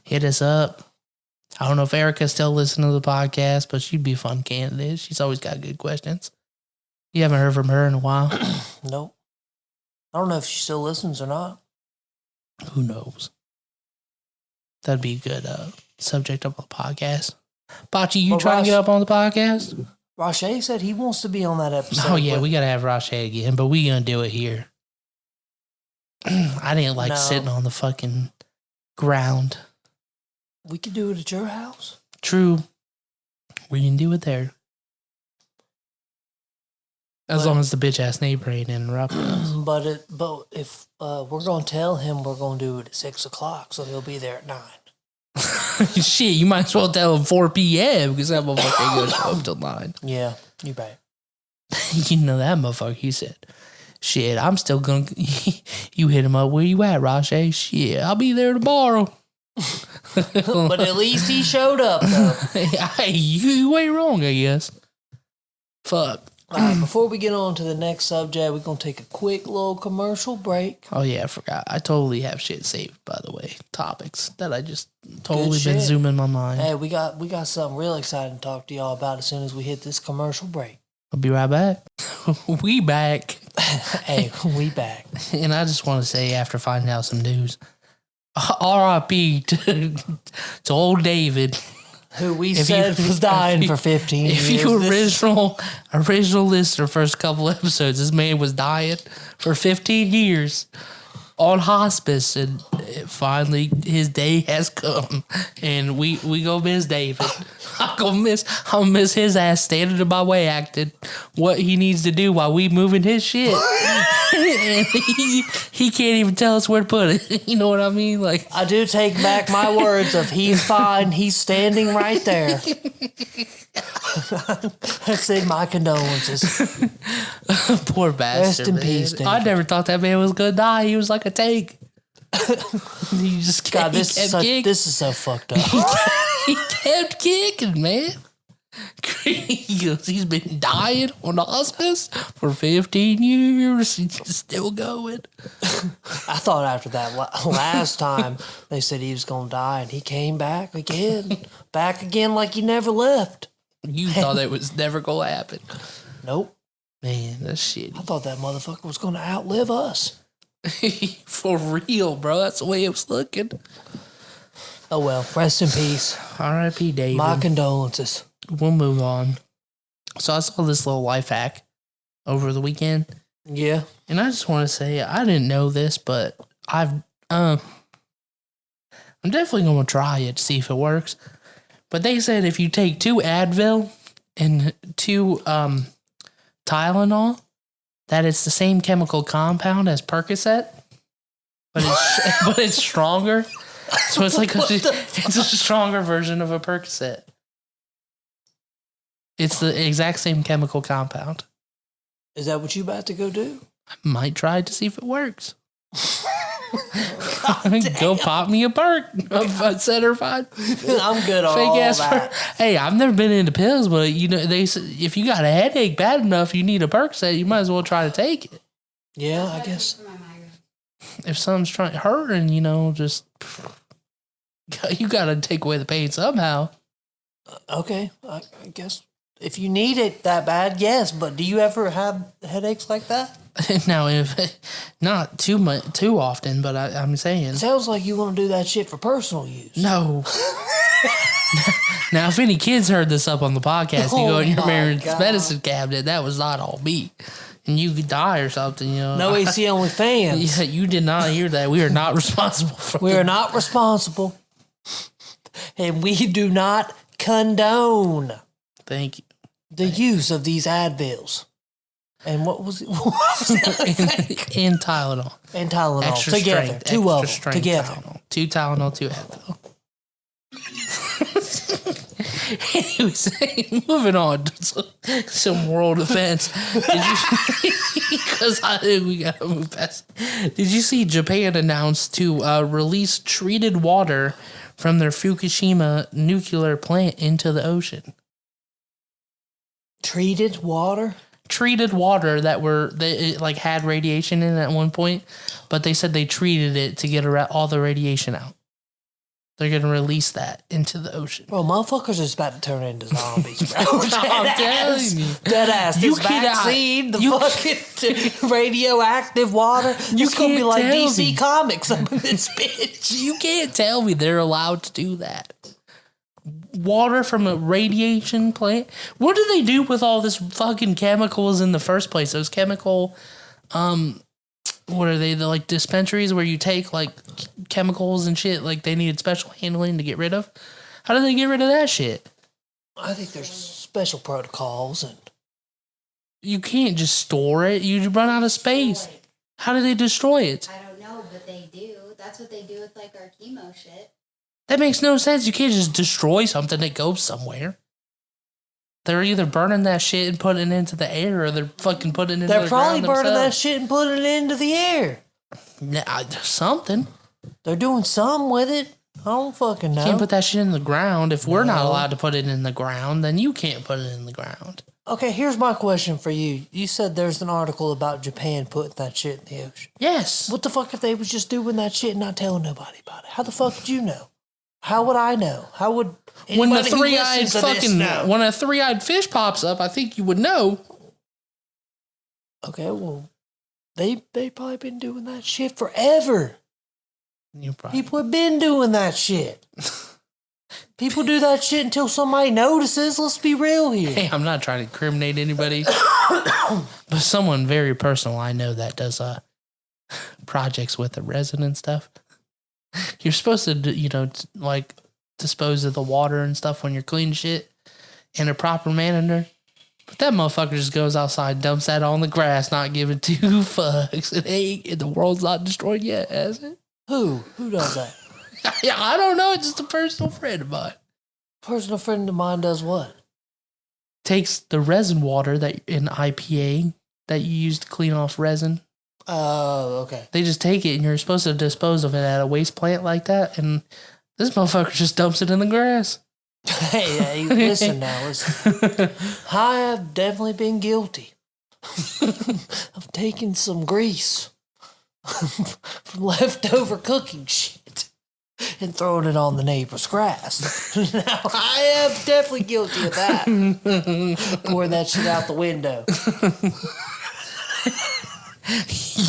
hit us up. I don't know if Erica's still listening to the podcast, but she'd be a fun candidate. She's always got good questions. You haven't heard from her in a while? Nope. I don't know if she still listens or not. Who knows? That'd be a good subject of a podcast. Bachi, you trying to get up on the podcast? Rashay said he wants to be on that episode. Oh, yeah, we got to have Rashay again, but we going to do it here. I didn't like sitting on the fucking ground. We could do it at your house. True. We can do it there. As long as the bitch ass neighbor ain't interrupting us. But if we're gonna tell him we're gonna do it at 6 o'clock, so he'll be there at 9. Shit, you might as well tell him 4 p.m. because that motherfucker ain't gonna show up till 9. Yeah, you bet. You know that motherfucker. He said, "Shit, I'm still gonna." You hit him up. Where you at, Rashay? Shit, I'll be there tomorrow. But at least he showed up, though. Hey, you ain't wrong, I guess. Fuck. All right, before we get on to the next subject, we're going to take a quick little commercial break. Oh, yeah, I forgot. I totally have shit saved, by the way. Topics that I just totally been zooming my mind. Hey, we got something real exciting to talk to y'all about as soon as we hit this commercial break. I'll be right back. We back. Hey, we back. And I just want to say, after finding out some news, R.I.P. to old David. Who we said was dying for 15 years. If you original listener, first couple episodes, this man was dying for 15 years on hospice, and finally his day has come, and we gonna miss David. I'm gonna miss his ass standing in my way, acting what he needs to do while we moving his shit. And he can't even tell us where to put it. You know what I mean? Like, I do take back my words of he's fine. He's standing right there. I say my condolences. Poor bastard. Rest in peace, David. I never thought that man was gonna die. He was like a tank. He just this is so fucked up. He kept kicking, man. He's been dying on hospice for 15 years. He's still going. I thought after that last time they said he was going to die, and he came back again. Back again like he never left. You thought it was never going to happen. Nope. Man, that's shit. I thought that motherfucker was going to outlive us. For real, bro. That's the way it was looking. Oh, well. Rest in peace. R.I.P. David. My condolences. We'll move on. So I saw this little life hack over the weekend. Yeah. And I just want to say, I didn't know this, but I'm definitely going to try it to see if it works. But they said if you take 2 Advil and 2 Tylenol, that it's the same chemical compound as Percocet, but it's stronger. So it's like it's a stronger version of a Percocet. It's the exact same chemical compound. Is that what you about to go do? I might try to see if it works. Go pop me a perk. I'm certified. I'm good on all that. Hey, I've never been into pills, but they say if you got a headache bad enough, you need a Percocet, you might as well try to take it. Yeah, I guess. If something's hurting, just you got to take away the pain somehow. Okay, I guess. If you need it that bad, yes. But do you ever have headaches like that? Now, not too often, but I'm saying. It sounds like you want to do that shit for personal use. No. Now, if any kids heard this up on the podcast, you go in your parents' medicine cabinet, that was not all me. And you could die or something, No AC only fans. Yeah, you did not hear that. We are not responsible for We are not responsible. And we do not condone. Thank you. The use of these Advils. And what was it? And Tylenol. And Tylenol. Extra together. Strength, 2 of them. strength Together. Tylenol. 2 Tylenol, 2 Advil. Anyways, moving on to some world events. Because I think we gotta move past. Did you see Japan announced to release treated water from their Fukushima nuclear plant into the ocean? Treated water? Treated water that it like had radiation in it at one point, but they said they treated it to get all the radiation out. They're going to release that into the ocean. Bro, motherfuckers is about to turn into zombies, bro. I'm telling you. Deadass. This cannot- vaccine, the fucking radioactive water. It's going to be can't like tell DC me. Comics up in this bitch. You can't tell me they're allowed to do that. Water from a radiation plant? What do they do with all this fucking chemicals in the first place? Those chemical, what are they? The like dispensaries where you take like chemicals and shit. Like they needed special handling to get rid of. How do they get rid of that shit? I think there's special protocols and You can't just store it. You run out of space. How do they destroy it? I don't know, but they do. That's what they do with like our chemo shit. That makes no sense. You can't just destroy something that goes somewhere. They're either burning that shit and putting it into the air, or they're fucking putting it into they're the probably ground burning that themselves. shit and putting it into the air. Nah, something. They're doing something with it. I don't fucking know. Can't put that shit in the ground. If we're not No. allowed to put it in the ground, then you can't put it in the ground. Okay, here's my question for you. You said there's an article about Japan putting that shit in the ocean. Yes. What the fuck if they was just doing that shit and not telling nobody about it? How the fuck did you know? How would I know? How would When the anybody who three-eyed listens to this fucking know? when a three-eyed fish pops up, I think you would know. Okay, well, they probably been doing that shit forever. You probably. People have been doing that shit. People do that shit until somebody notices. Let's be real here. Hey, I'm not trying to incriminate anybody, but someone very personal I know that does projects with the resin and stuff. You're supposed to, like dispose of the water and stuff when you're cleaning shit in a proper manner. But that motherfucker just goes outside, dumps that on the grass, not giving two fucks. The world's not destroyed yet, has it? Who does that? Yeah, I don't know. It's just a personal friend of mine. Personal friend of mine does what? Takes the resin water that in IPA that you use to clean off resin. Oh, okay. They just take it and you're supposed to dispose of it at a waste plant like that. And this motherfucker just dumps it in the grass. Hey, listen now. Listen. I have definitely been guilty of taking some grease from leftover cooking shit and throwing it on the neighbor's grass. Now, I am definitely guilty of that. Pouring that shit out the window.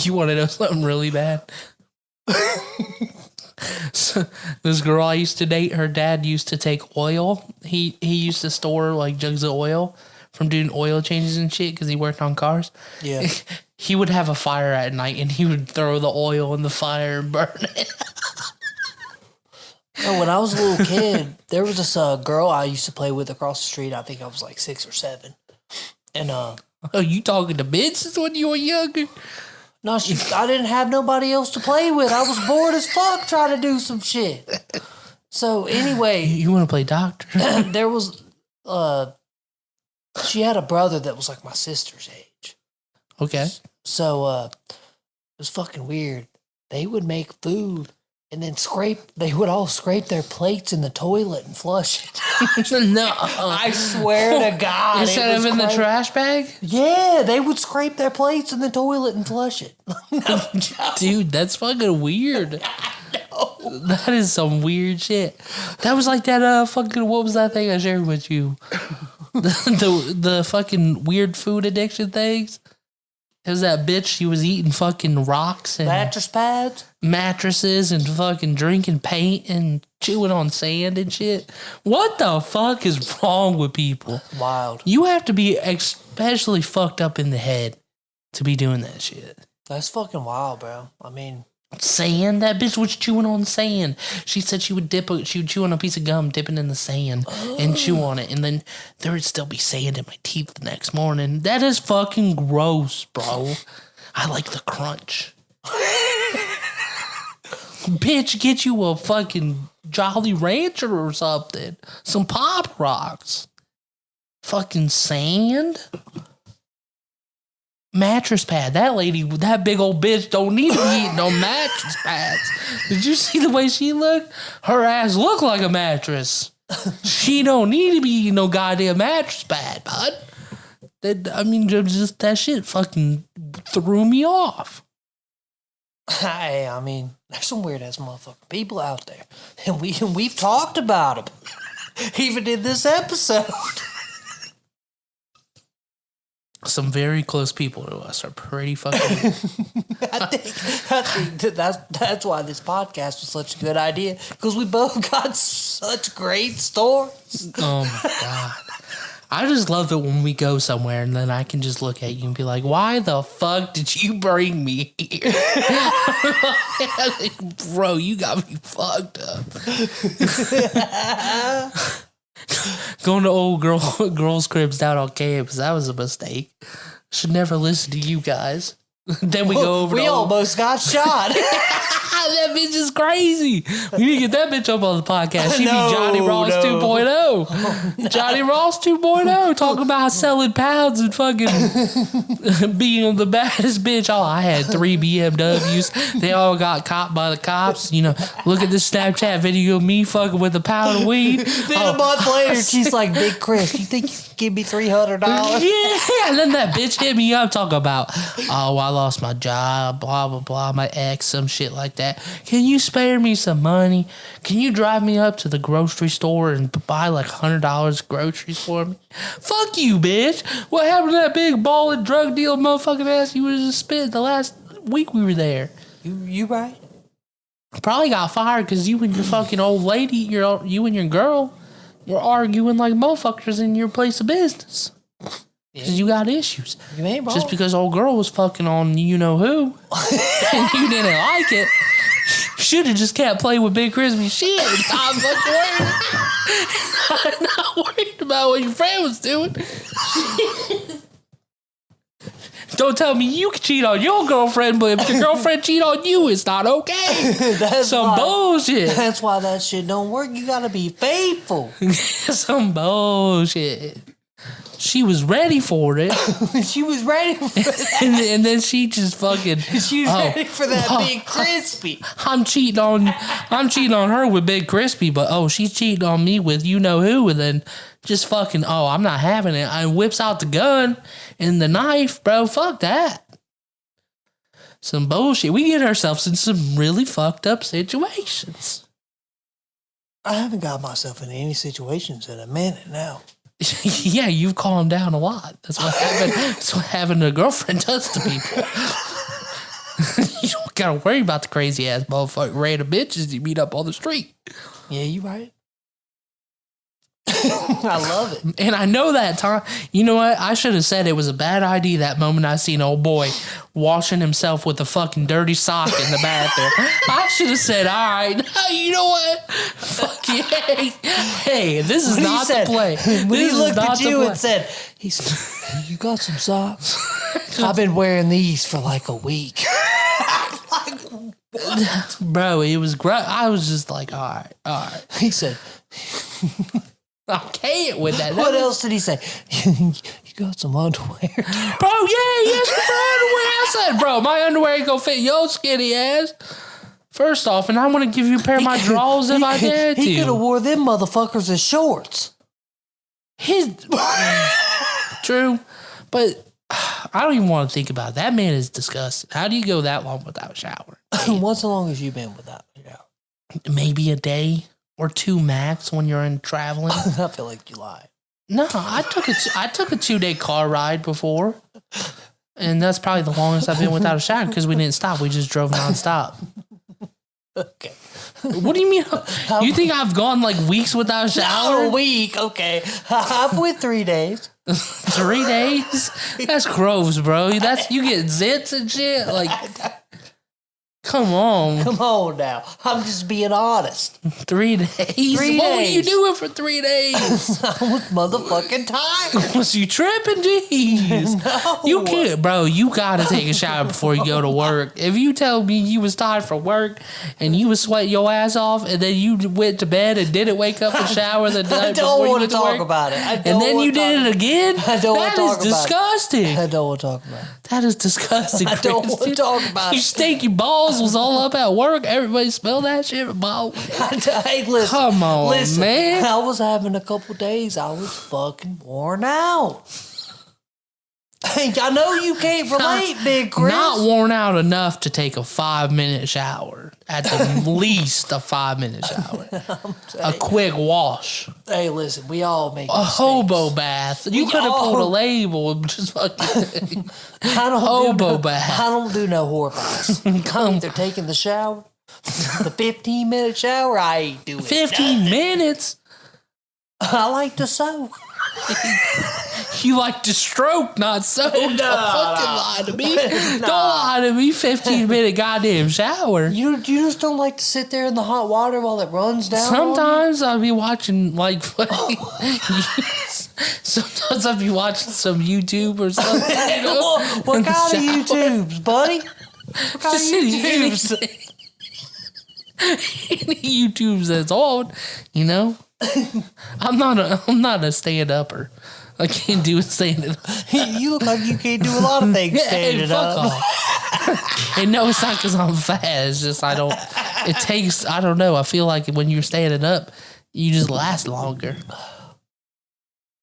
You want to know something really bad? So, this girl I used to date, her dad used to take oil. He used to store like jugs of oil from doing oil changes and shit because he worked on cars. Yeah. He would have a fire at night and he would throw the oil in the fire and burn it. Oh, when I was a little kid, there was this girl I used to play with across the street. I think I was like 6 or 7. And Oh, you talking to bitches when you were younger? no, I didn't have nobody else to play with. I was bored as fuck trying to do some shit. So anyway, You want to play doctor? there was she had a brother that was like my sister's age. Okay. So it was fucking weird. They would make food and then they would all scrape their plates in the toilet and flush it. No. I swear to God. Instead it of was in the crazy. trash bag? Yeah, they would scrape their plates in the toilet and flush it. Dude, that's fucking weird. That is some weird shit. That was like that fucking, what was that thing I shared with you? the fucking weird food addiction things. It was that bitch, she was eating fucking rocks and Mattress pads? mattresses and fucking drinking paint and chewing on sand and shit. What the fuck is wrong with people? Wild. You have to be especially fucked up in the head to be doing that shit. That's fucking wild, bro. I mean, Sand? That bitch was chewing on sand. She said she would chew on a piece of gum, dip it in the sand, and chew on it, and then there would still be sand in my teeth the next morning. That is fucking gross, bro. I like the crunch. Bitch, get you a fucking Jolly Rancher or something. Some Pop Rocks. Fucking sand. Mattress pad. That lady, that big old bitch don't need to be eating no mattress pads. Did you see the way she looked? Her ass looked like a mattress. She don't need to be eating no goddamn mattress pad, bud. That shit fucking threw me off. Hey, I mean, there's some weird ass motherfucking people out there, and we've talked about them, even in this episode. Some very close people to us are pretty fucking. I think that's why this podcast was such a good idea, because we both got such great stories. Oh my God. I just love it when we go somewhere and then I can just look at you and be like, why the fuck did you bring me here? Bro, you got me fucked up. Going to old girls' cribs down on campus, that was a mistake. Should never listen to you guys. Then we go over. We almost got shot. That bitch is crazy. We need to get that bitch up on the podcast. She'd be Johnny Ross 2.0. Johnny Ross 2.0. Talking about selling pounds and fucking being the baddest bitch. Oh, I had 3 BMWs. They all got caught by the cops. You know, look at this Snapchat video of me fucking with a pound of weed. Then a month later, she's like, Big Chris, you think you can give me $300? Yeah. And then that bitch hit me up talking about, oh, I lost my job, blah, blah, blah, my ex, some shit like that. Can you spare me some money? Can you drive me up to the grocery store and buy like $100 groceries for me? Fuck you, bitch. What happened to that big ball and drug deal motherfucking ass you was just spit the last week we were there? You right? Probably got fired because you and your fucking old lady, you and your girl were arguing like motherfuckers in your place of business. Because you got issues. You ain't wrong. Just because old girl was fucking on you know who and you didn't like it. Should have just kept playing with Big Crispy shit. I'm fucking worried. I'm not worried about what your friend was doing. Don't tell me you can cheat on your girlfriend, but if your girlfriend cheat on you, it's not okay. That's some bullshit. That's why that shit don't work. You gotta be faithful. Some bullshit. She was ready for it. She was ready for that. and then she just fucking. She was ready for that Big Crispy. I'm cheating on her with Big Crispy, but she's cheating on me with you know who, and then just fucking I'm not having it. I whips out the gun and the knife, bro. Fuck that. Some bullshit. We get ourselves in some really fucked up situations. I haven't got myself in any situations in a minute now. Yeah, you've calmed down a lot. That's what having a girlfriend does to people. You don't gotta worry about the crazy ass motherfucking random bitches you meet up on the street. Yeah, you right. I love it. And I know that time. You know what? I should have said it was a bad idea that moment I seen old boy washing himself with a fucking dirty sock in the bathroom. I should have said, all right, you know what? Fuck yeah. Hey, this is not the play. When he looked at you and said, you got some socks? I've been wearing these for like a week. Bro, it was great. I was just like, all right. He said, I can't with that. What else did he say? You got some underwear? Bro, yeah, he asked me for underwear. I said, bro, my underwear ain't gonna fit your skinny ass. First off, and I'm gonna give you a pair of my drawers if I dare to. He could have wore them motherfuckers as shorts. True, but I don't even want to think about it. That man is disgusting. How do you go that long without showering? What's so long as you been without a shower? Maybe a day or two max when you're in traveling. I feel like you lie. No, I took a 2-day car ride before, and that's probably the longest I've been without a shower because we didn't stop. We just drove nonstop. Okay. What do you mean? You think I've gone like weeks without a shower? Not a week. Okay. I've went 3 days. 3 days? That's gross, bro. You get zits and shit. Like, Come on. Come on now. I'm just being honest. 3 days? 3 What were you days. doing for 3 days? I was motherfucking tired. Was you tripping? Jeez. No. You can't, bro. You gotta take a shower before you go to work. If you tell me you was tired from work and you was sweating your ass off and then you went to bed and didn't wake up and shower the I night don't before you want to went to talk work, about it. and then you did it again? I don't want to talk That is about it. disgusting. I don't want to talk about it. That is disgusting. I don't want to Kristen. talk about You it. stinky balls was all up at work. Everybody smelled that shit. Ball. Hey, listen. Come on, listen, man. I was having a couple days. I was fucking worn out. Hey, I know you can't relate, Big Chris. Not worn out enough to take a 5-minute shower. At the least a 5-minute shower. A quick wash. Hey, listen, we all make A mistakes. hobo bath. You We could have pulled a all- label and just fucking I don't hobo do bath. I don't do no whore baths. I'm either taking the shower, the 15-minute shower. I ain't doing 15 minutes. I like to soak. You like to stroke, not soak. Don't fucking lie to me. Don't lie to me. 15-minute goddamn shower. You just don't like to sit there in the hot water while it runs down. on you? Sometimes I'll be watching like sometimes I'll be watching some YouTube or something. You know? What in the kind of shower. YouTubes, buddy? What kind of Just any YouTubes? YouTubes that's on, you know. I'm not a stand-upper. I can't do a stand-up. You look like you can't do a lot of things standing fuck up. off. And no, it's not because I'm fat. It's just I don't know. I feel like when you're standing up, you just last longer.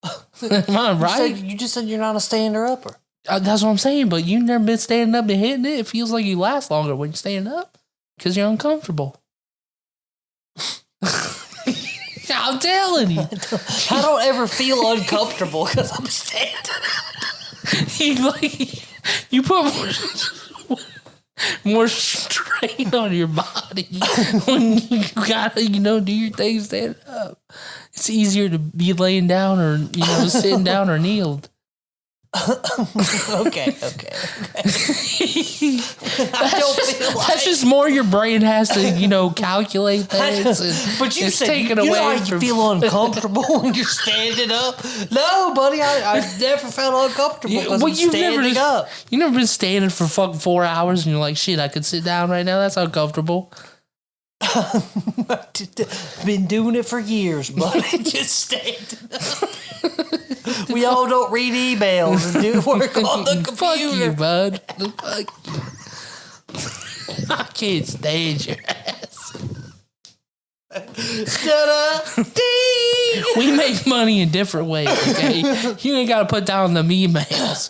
Am I right? You just said you're not a stander-upper. That's what I'm saying. But you've never been standing up and hitting it. It feels like you last longer when you stand up because you're uncomfortable. I'm telling you. I don't ever feel uncomfortable because I'm standing up. You put more strain on your body when you gotta, do your thing standing up. It's easier to be laying down or, sitting down or kneeled. Okay. I don't feel like... That's just more your brain has to, calculate things. But you it's said taken you away know how you from- feel uncomfortable when you're standing up. No, buddy, I never felt uncomfortable because I'm standing up. You never been standing for fucking 4 hours and you're like, shit, I could sit down right now. That's uncomfortable. Been doing it for years, buddy. Just standing up. We all don't read emails and do work on the computer. Fuck you, bud. Fuck you. I can't stand your ass. Shut up. Ding. We make money in different ways, okay? You ain't got to put down them emails.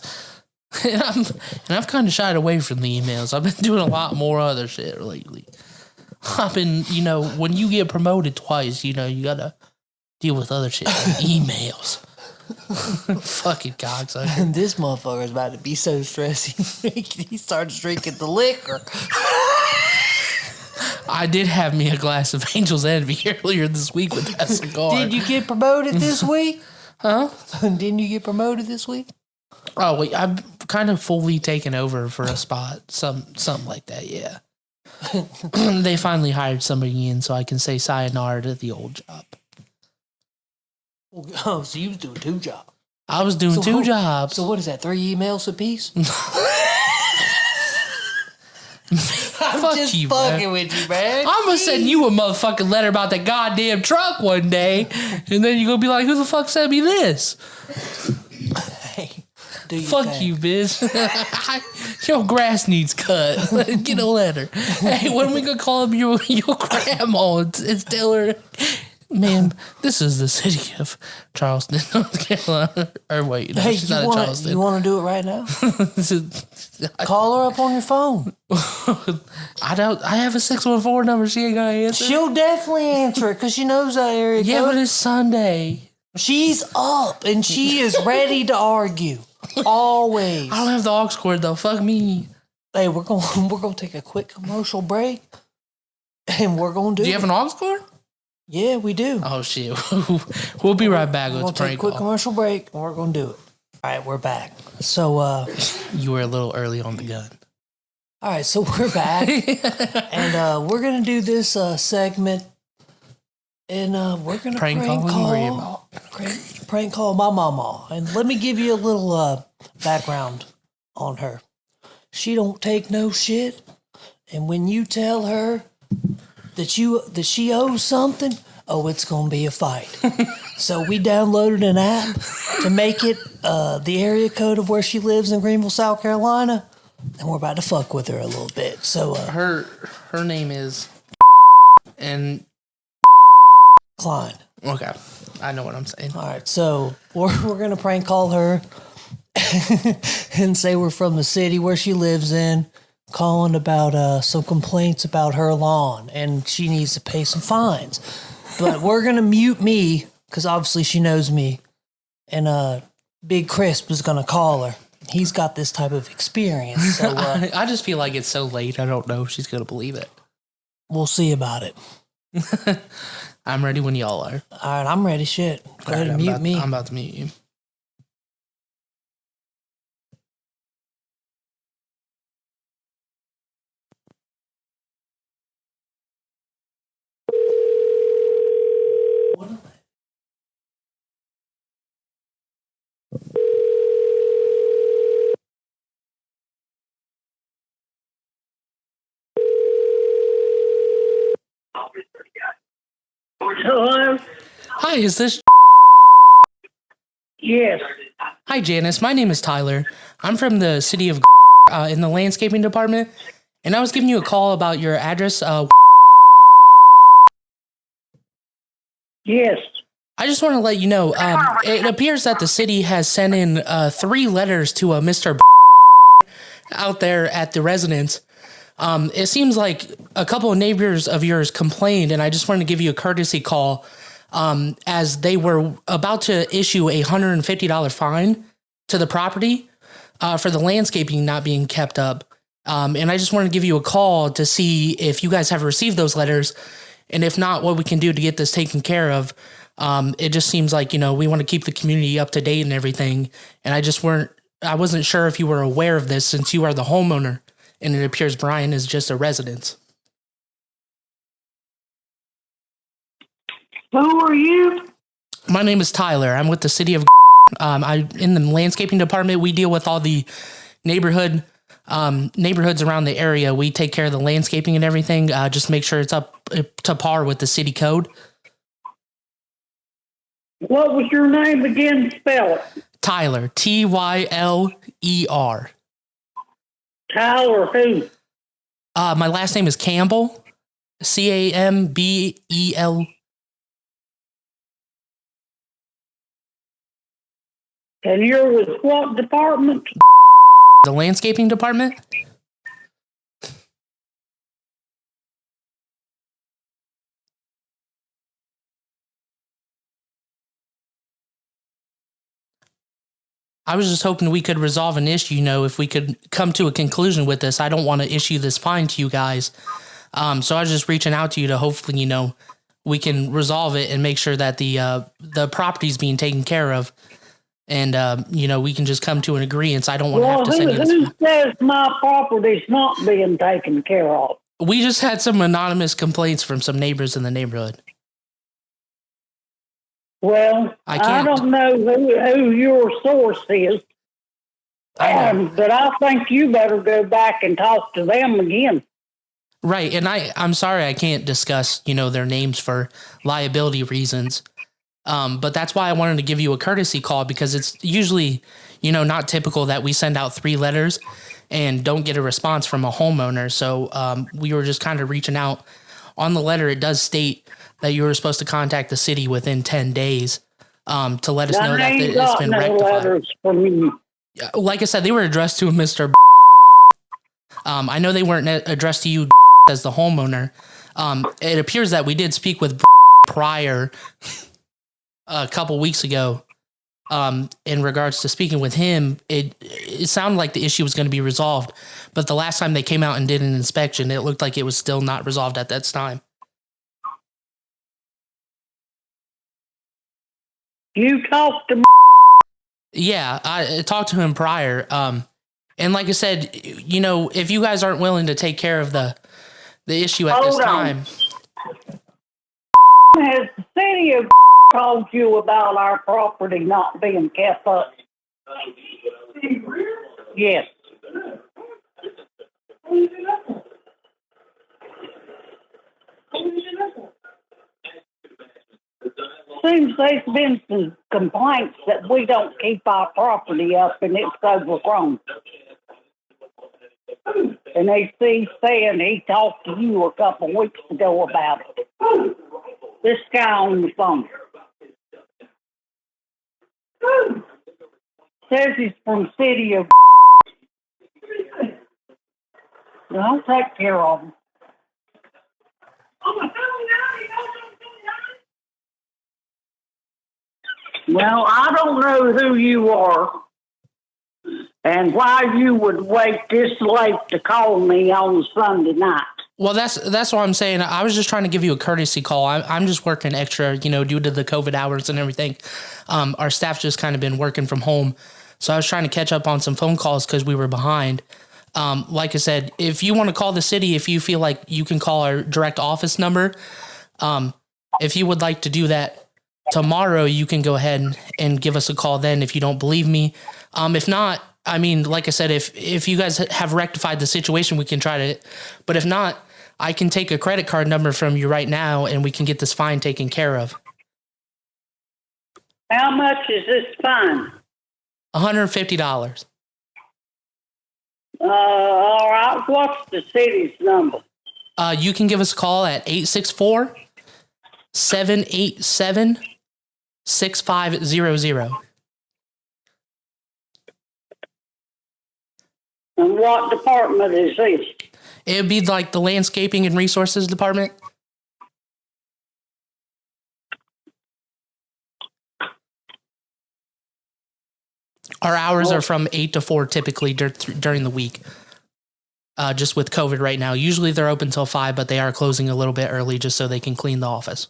And I've kind of shied away from the emails. I've been doing a lot more other shit lately. I've been, when you get promoted twice, you got to deal with other shit, like emails. Fucking cocksucker. This motherfucker's about to be so stressed. He starts drinking the liquor. I did have me a glass of Angel's Envy earlier this week with that cigar. Did you get promoted this week? Huh? Didn't you get promoted this week? Oh, wait, I've kind of fully taken over for a spot. Something like that, yeah. They finally hired somebody in so I can say sayonara to the old job. Oh, so you was doing 2 jobs. I was doing 2 jobs. So what is that, 3 emails apiece? I'm Fuck just you, fucking man. with you, man. I'm gonna send you a motherfucking letter about that goddamn truck one day, and then you're gonna be like, who the fuck sent me this? Hey, do your Fuck thing. you, bitch. Your grass needs cut. Get a letter. Hey, when we gonna call up your grandma and tell her, ma'am, this is the city of Charleston, North Carolina. Or wait, no, Hey, she's you not in want Charleston. to do it right now? Call her up on your phone. I have a 614 number. She ain't gonna answer. She'll definitely answer it because she knows that area Yeah, code. but it's Sunday. She's up and she is ready to argue. Always. I don't have the aux cord though. Fuck me. Hey, we're gonna take a quick commercial break, and we're gonna do. Do you have an aux cord? Yeah, we do. Oh shit. We'll be right back. We're Let's gonna take a prank quick call. commercial break, and we're gonna do it. All right, we're back. So, You were a little early on the gun. All right, so we're back, and we're gonna do this segment, and we're gonna prank call my mama. And let me give you a little background on her. She don't take no shit, and when you tell her that she owes something, it's gonna be a fight. So we downloaded an app to make it the area code of where she lives in Greenville, South Carolina. And we're about to fuck with her a little bit. So her name is and Klein. Okay, I know what I'm saying. All right, so we're gonna prank call her and say we're from the city where she lives in, calling about some complaints about her lawn, and she needs to pay some fines. But we're gonna mute me because obviously she knows me, and Big Crisp is gonna call her. He's got this type of experience. So, I just feel like it's so late. I don't know if she's going to believe it. We'll see about it. I'm ready when y'all are. All right, I'm ready. Shit. Go ahead and mute me. I'm about to mute you. Hello? Hi, is this... Yes. Hi, Janice. My name is Tyler. I'm from the city of in the landscaping department, and I was giving you a call about your address. Yes. I just want to let you know, it appears that the city has sent in 3 letters to Mr. out there at the residence. It seems like a couple of neighbors of yours complained, and I just wanted to give you a courtesy call as they were about to issue a $150 fine to the property for the landscaping not being kept up. And I just wanted to give you a call to see if you guys have received those letters, and if not, what we can do to get this taken care of. It just seems like, we want to keep the community up to date and everything, and I wasn't sure if you were aware of this since you are the homeowner, and it appears Brian is just a resident. Who are you? My name is Tyler. I'm with the city of in the landscaping department. We deal with all the neighborhoods around the area. We take care of the landscaping and everything, just make sure it's up to par with the city code. What was your name again? Spell it. Tyler, Tyler. Tyler who? My last name is Campbell, Cambel. And you're with what department? The landscaping department. I was just hoping we could resolve an issue, if we could come to a conclusion with this. I don't want to issue this fine to you guys. So I was just reaching out to you to hopefully, we can resolve it and make sure that the property's being taken care of. And, we can just come to an agreement. I don't want to have to send you this. Who says my property's not being taken care of? We just had some anonymous complaints from some neighbors in the neighborhood. Well, I don't know who your source is, but I think you better go back and talk to them again. Right, and I'm sorry I can't discuss, their names for liability reasons. But that's why I wanted to give you a courtesy call, because it's usually, not typical that we send out 3 letters and don't get a response from a homeowner. So we were just kind of reaching out. On the letter, it does state that you were supposed to contact the city within 10 days to let us know that it's been rectified. Letters from you. Like I said, they were addressed to Mr. I know they weren't addressed to you as the homeowner. It appears that we did speak with prior a couple weeks ago in regards to speaking with him. It sounded like the issue was going to be resolved, but the last time they came out and did an inspection, it looked like it was still not resolved at that time. You talked to me? Yeah, I talked to him prior. And And like I said, if you guys aren't willing to take care of the issue at this time. Has the city of told you about our property not being kept up? Yes. Seems there's been some complaints that we don't keep our property up and it's overgrown. And he's saying he talked to you a couple of weeks ago about it. This guy on the phone. Says he's from city of. I'll take care of him. Well, I don't know who you are and why you would wait this late to call me on Sunday night. Well, that's what I'm saying. I was just trying to give you a courtesy call. I'm just working extra, due to the COVID hours and everything. Our staff's just kind of been working from home. So I was trying to catch up on some phone calls because we were behind. Like I said, if you want to call the city, if you feel like you can call our direct office number, if you would like to do that tomorrow, you can go ahead and give us a call then if you don't believe me. If not, I mean, like I said, if you guys have rectified the situation, we can try to, but if not, I can take a credit card number from you right now and we can get this fine taken care of. How much is this fine? $150. All right. What's the city's number? You can give us a call at 864-787-6500. And what department is this? It would be like the landscaping and resources department. Our hours are from 8 to 4 typically during the week. Just with COVID right now. Usually they're open till 5, but they are closing a little bit early just so they can clean the office.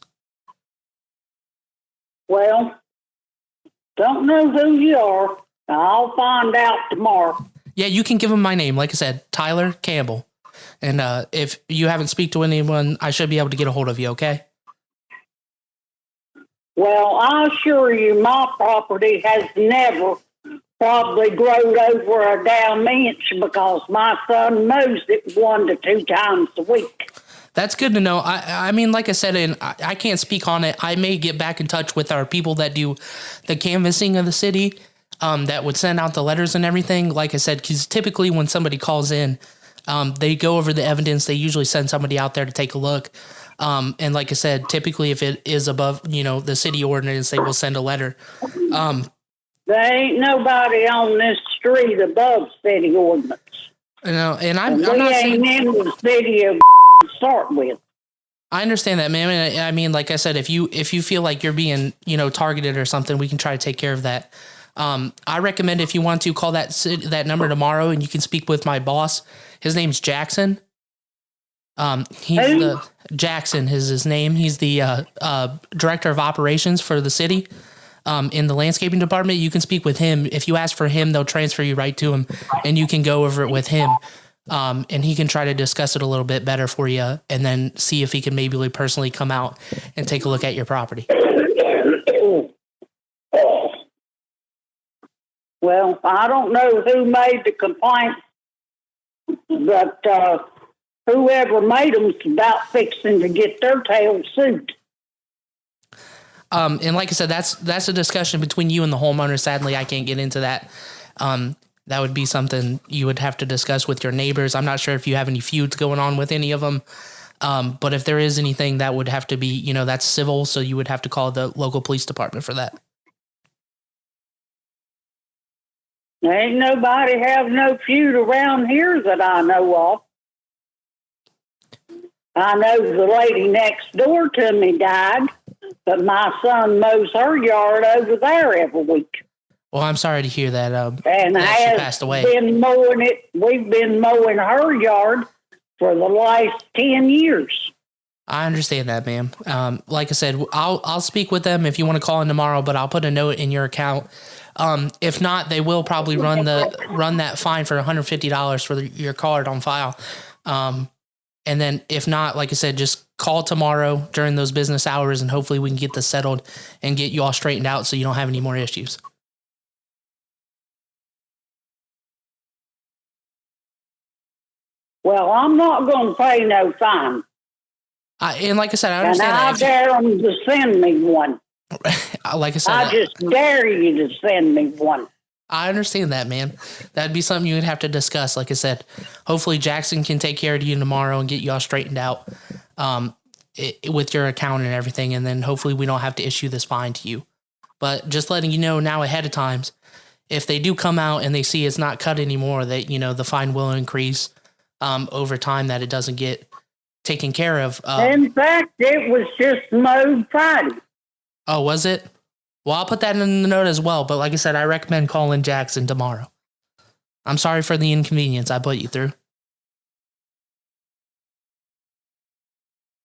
Well, don't know who you are. I'll find out tomorrow. Yeah, you can give them my name. Like I said, Tyler Campbell. And if you haven't speak to anyone, I should be able to get a hold of you, okay? Well, I assure you my property has never probably growed over a damn inch because my son mows it 1 to 2 times a week. That's good to know. I mean, like I said, and I can't speak on it. I may get back in touch with our people that do the canvassing of the city, that would send out the letters and everything. Like I said, because typically when somebody calls in, they go over the evidence. They usually send somebody out there to take a look. And like I said, typically if it is above, the city ordinance, they will send a letter. There ain't nobody on this street above city ordinance. And I'm not saying in the city of to start with. I understand that, ma'am. And I mean, like I said, if you feel like you're being, targeted or something, we can try to take care of that. I recommend if you want to call that number tomorrow and you can speak with my boss. His name's Jackson. Jackson is his name. He's the director of operations for the city. In the landscaping department, you can speak with him. If you ask for him, they'll transfer you right to him and you can go over it with him. And he can try to discuss it a little bit better for you and then see if he can maybe personally come out and take a look at your property. Well, I don't know who made the complaint, but whoever made them is about fixing to get their tail sued. And like I said, that's a discussion between you and the homeowner. Sadly, I can't get into that. That would be something you would have to discuss with your neighbors. I'm not sure if you have any feuds going on with any of them. But if there is anything, that would have to be, that's civil. So you would have to call the local police department for that. There ain't nobody have no feud around here that I know of. I know the lady next door to me died, but my son mows her yard over there every week. Well, I'm sorry to hear that. And that she passed away. Been mowing it. We've been mowing her yard for the last 10 years. I understand that, ma'am. Like I said, I'll speak with them if you want to call in tomorrow, but I'll put a note in your account If not, they will probably run that fine for $150 for your card on file. And then if not, like I said, just call tomorrow during those business hours, and hopefully we can get this settled and get you all straightened out so you don't have any more issues. Well, I'm not going to pay no fine. And like I said, I And understand I that. dare them to send me one. Like I said, I just dare you to send me one. I understand that, man. That'd be something you would have to discuss. Like I said, hopefully Jackson can take care of you tomorrow and get you all straightened out with your account and everything. And then hopefully we don't have to issue this fine to you. But just letting you know now ahead of times, if they do come out and they see it's not cut anymore, that, the fine will increase over time, that it doesn't get taken care of. In fact, it was just mowed Friday. Oh, was it? Well, I'll put that in the note as well. But like I said, I recommend calling Jackson tomorrow. I'm sorry for the inconvenience I put you through.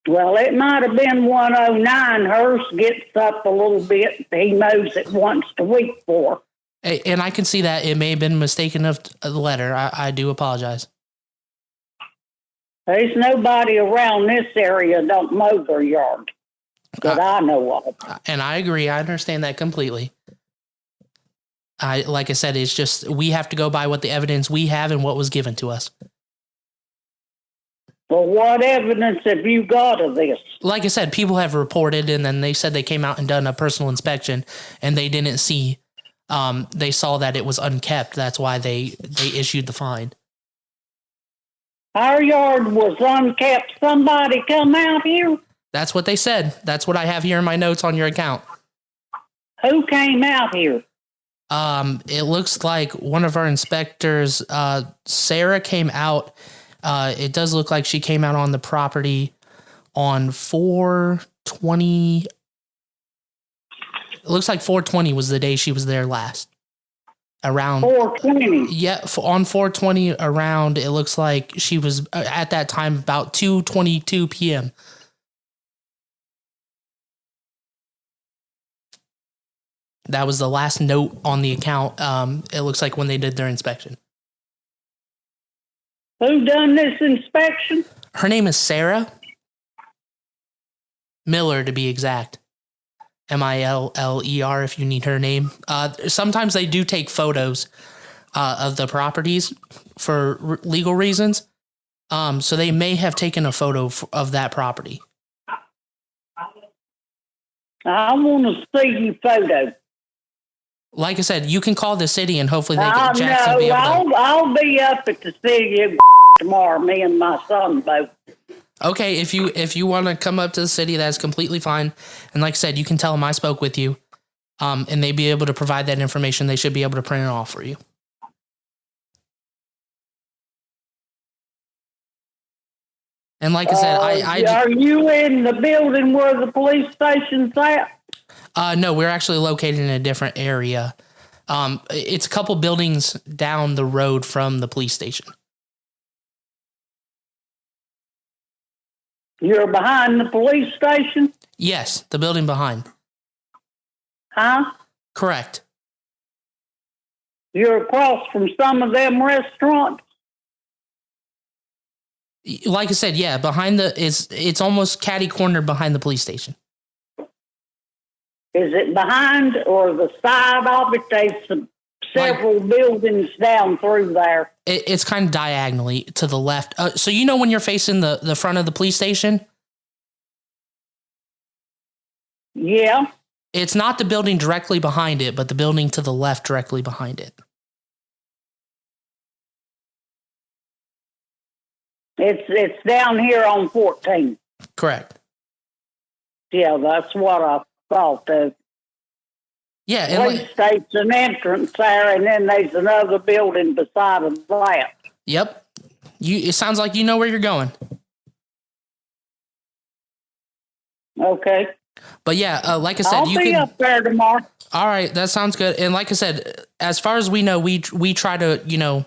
Well, it might have been 109. Hers gets up a little bit. He mows it once a week for. And I can see that it may have been mistaken of the letter. I do apologize. There's nobody around this area don't mow their yard that I know of. And I agree. I understand that completely. Like I said, it's just we have to go by what the evidence we have and what was given to us. Well, what evidence have you got of this? Like I said, people have reported, and then they said they came out and done a personal inspection, and they didn't see. They saw that it was unkept. That's why they issued the fine. Our yard was unkept. Somebody come out here? That's what they said. That's what I have here in my notes on your account. Who came out here? It looks like one of our inspectors, Sarah, came out. It does look like she came out on the property on 4/20. It looks like 4/20 was the day she was there last. Around 420. Yeah, on 4/20 around, it looks like she was at that time about 2:22 p.m. That was the last note on the account. It looks like when they did their inspection. Who done this inspection? Her name is Sarah Miller, to be exact. Miller, if you need her name. Sometimes they do take photos of the properties for legal reasons. So they may have taken a photo of that property. I want to see your photo. Like I said, you can call the city and hopefully Jackson will be able to. I'll be up at the city tomorrow, me and my son both. Okay, if you want to come up to the city, that's completely fine. And like I said, you can tell them I spoke with you, and they'd be able to provide that information. They should be able to print it off for you. And like I said, are you in the building where the police station's at? No, we're actually located in a different area. It's a couple buildings down the road from the police station. You're behind the police station? Yes, the building behind. Huh? Correct. You're across from some of them restaurants? Like I said, yeah, behind it's almost catty corner behind the police station. Is it behind or the side of it? There's several buildings down through there. It's kind of diagonally to the left. So when you're facing the front of the police station? Yeah. It's not the building directly behind it, but the building to the left directly behind it. It's down here on 14. Correct. Yeah, that's what I thought of. Yeah, Police station entrance there, and then there's another building beside of that. Yep. It sounds like you know where you're going. Okay. But yeah, like I said, I'll be up there tomorrow. All right, that sounds good. And like I said, as far as we know, we try to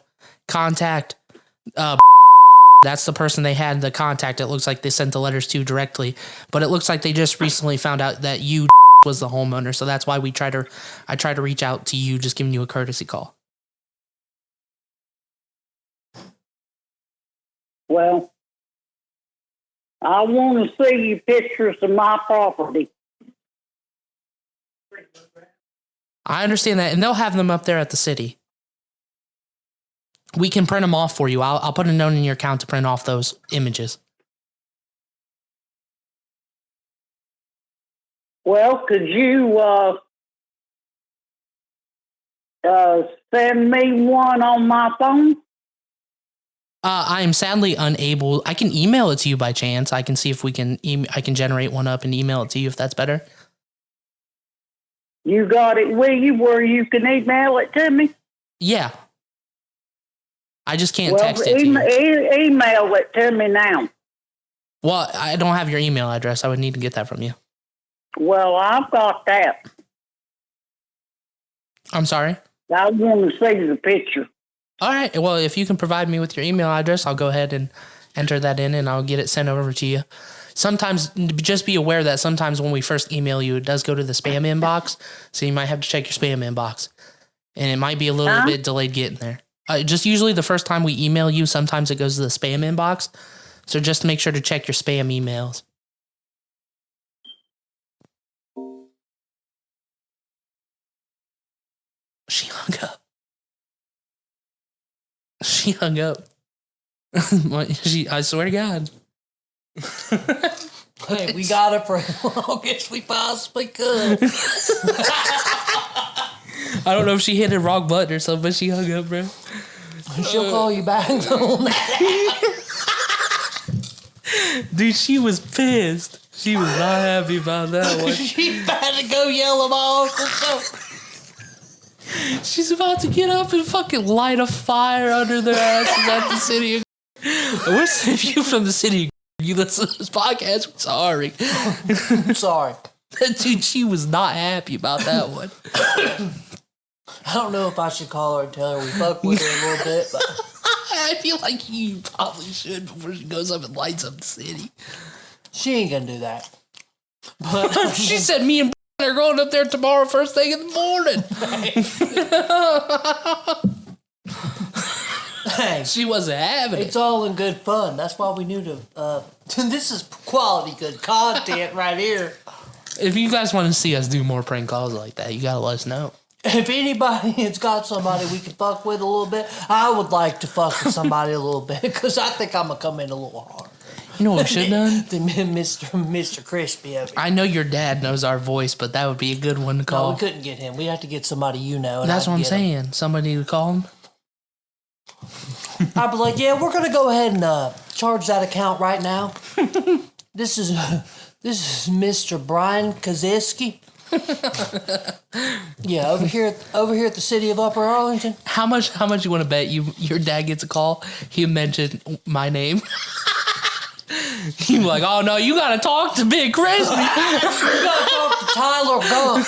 contact. That's the person they had the contact. It looks like they sent the letters to directly, but it looks like they just recently found out that you was the homeowner, so that's why I try to reach out to you, just giving you a courtesy call. Well, I want to see you pictures of my property. I understand that, and they'll have them up there at the city. We can print them off for you. I'll put a note in your account to print off those images. Well, could you send me one on my phone? I am sadly unable. I can email it to you by chance. I can see if we can. I can generate one up and email it to you if that's better. You got it with you where you can email it to me? Yeah. I just can't text it to you. Email it to me now. Well, I don't have your email address. I would need to get that from you. Well, I've got that. I'm sorry? I want to see the picture. All right. Well, if you can provide me with your email address, I'll go ahead and enter that in and I'll get it sent over to you. Sometimes, just be aware that sometimes when we first email you, it does go to the spam inbox. So you might have to check your spam inbox. And it might be a little bit delayed getting there. Just usually the first time we email you, sometimes it goes to the spam inbox. So just make sure to check your spam emails. She hung up. She hung up. I swear to God. Hey, we got it for as long as we possibly could. I don't know if she hit a wrong button or something, but she hung up, bro. She'll call you back on that. Dude, she was pissed. She was not happy about that one. She's about to go yell at my uncle. So. She's about to get up and fucking light a fire under their asses at the city. If you from the city, you listen to this podcast, sorry. Sorry. Dude, she was not happy about that one. I don't know if I should call her and tell her we fuck with her a little bit, but I feel like you probably should before she goes up and lights up the city. she ain't gonna do that. But She said me and are going up there tomorrow first thing in the morning. hey, She wasn't having it's it. all in good fun. That's why we knew to. This is quality good content right here. If you guys want to see us do more prank calls like that, you gotta let us know. If anybody has got somebody we can fuck with a little bit, I would like to fuck with somebody a little bit because I think I'm gonna come in a little hard. You know what we should have done? Mr. Crispy over here. I know your dad knows our voice, but that would be a good one to No, call. we couldn't get him. We have to get somebody you know. And That's I'd what I'm get him. saying. Somebody to call him. I'd be like, yeah, we're gonna go ahead and charge that account right now. This is Mr. Brian Kaziski. Yeah, over here at the city of Upper Arlington. How much you want to bet your dad gets a call? He mentioned my name. He's like, oh no, you gotta talk to Big Crispy. You gotta talk to Tyler Gump.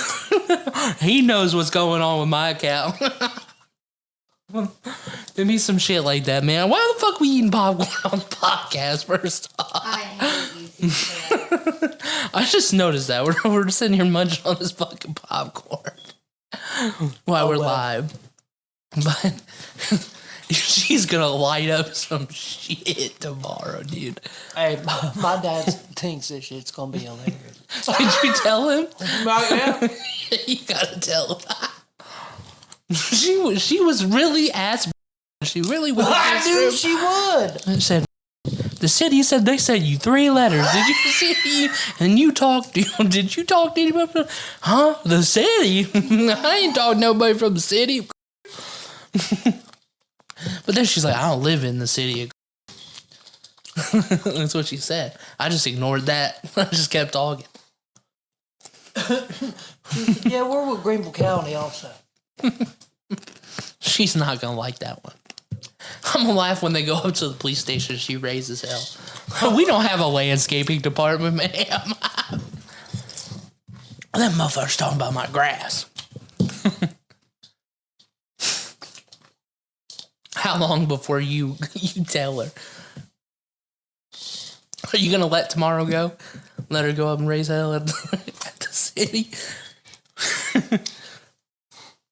He knows what's going on with my account. There be some shit like that, man. Why the fuck we eating popcorn on the podcast first off? I hate you for that. I just noticed that. We're sitting here munching on this fucking popcorn while we're live. But she's gonna light up some shit tomorrow, dude. Hey, my dad thinks this shit's gonna be hilarious. Did you tell him? Yeah. You gotta tell him. She was really ass. She really was. I knew she would. I said, the city said they sent you 3 letters. Did you see? And you talked to did you talk to anybody? Huh? The city? I ain't talking to nobody from the city. But then she's like, I don't live in the city. That's what she said. I just ignored that. I just kept talking. Yeah, we're with Greenville County also. She's not gonna like that one. I'm gonna laugh when they go up to the police station. She raises hell. We don't have a landscaping department, ma'am. That motherfucker's talking about my grass. How long before you tell her? Are you gonna let tomorrow go? Let her go up and raise hell at the City?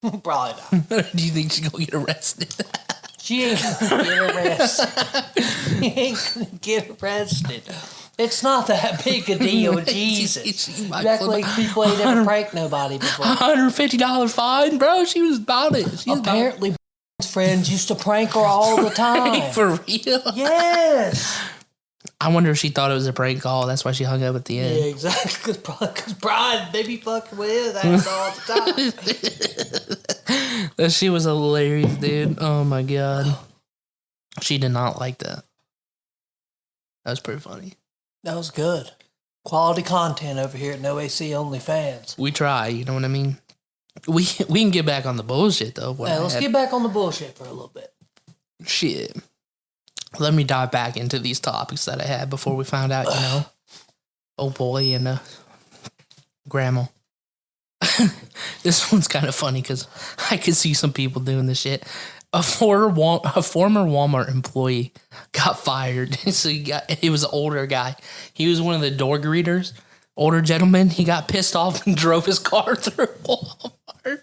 Probably not. Do you think she's gonna get arrested? She ain't gonna get arrested. She ain't gonna get arrested. It's not that big a deal, Jesus. You act like people ain't ever pranked nobody before. $150 fine, bro. She was about it. Apparently, friends used to prank her all the time. For real? Yes. I wonder if she thought it was a prank call. That's why she hung up at the end. Yeah, exactly. Because Brian, they be fucking with his ass all the time. That shit was hilarious, dude. Oh my god. She did not like that. That was pretty funny. That was good. Quality content over here at No AC Only Fans. We try, you know what I mean? We can get back on the bullshit though. Let's get back on the bullshit for a little bit. Shit. Let me dive back into these topics that I had before we found out, you know. Oh boy and grandma. This one's kind of funny because I could see some people doing this shit. A former Walmart employee got fired. So he was an older guy. He was one of the door greeters. Older gentleman. He got pissed off and drove his car through Walmart.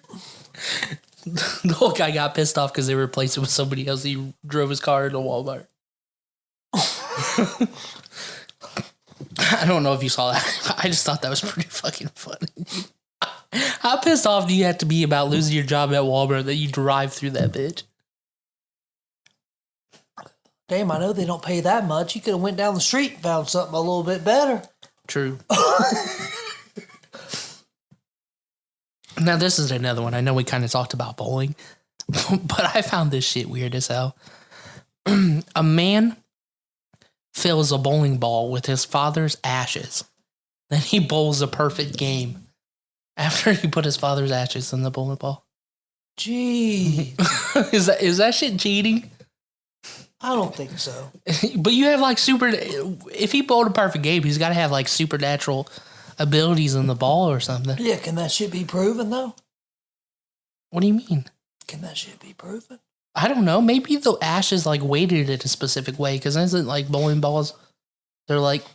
The whole guy got pissed off because they replaced it with somebody else. He drove his car into Walmart. I don't know if you saw that. I just thought that was pretty fucking funny. How pissed off do you have to be about losing your job at Walmart that you drive through that bitch? Damn, I know they don't pay that much. You could have went down the street and found something a little bit better. True. Now, this is another one. I know we kind of talked about bowling, but I found this shit weird as hell. A man fills a bowling ball with his father's ashes. Then he bowls a perfect game after he put his father's ashes in the bowling ball. Gee. Is that shit cheating? I don't think so. But you have like if he bowled a perfect game, he's got to have like supernatural abilities in the ball or something. Yeah, can that shit be proven though? What do you mean? Can that shit be proven? I don't know. Maybe the ashes like weighted in a specific way because isn't like bowling balls? They're like,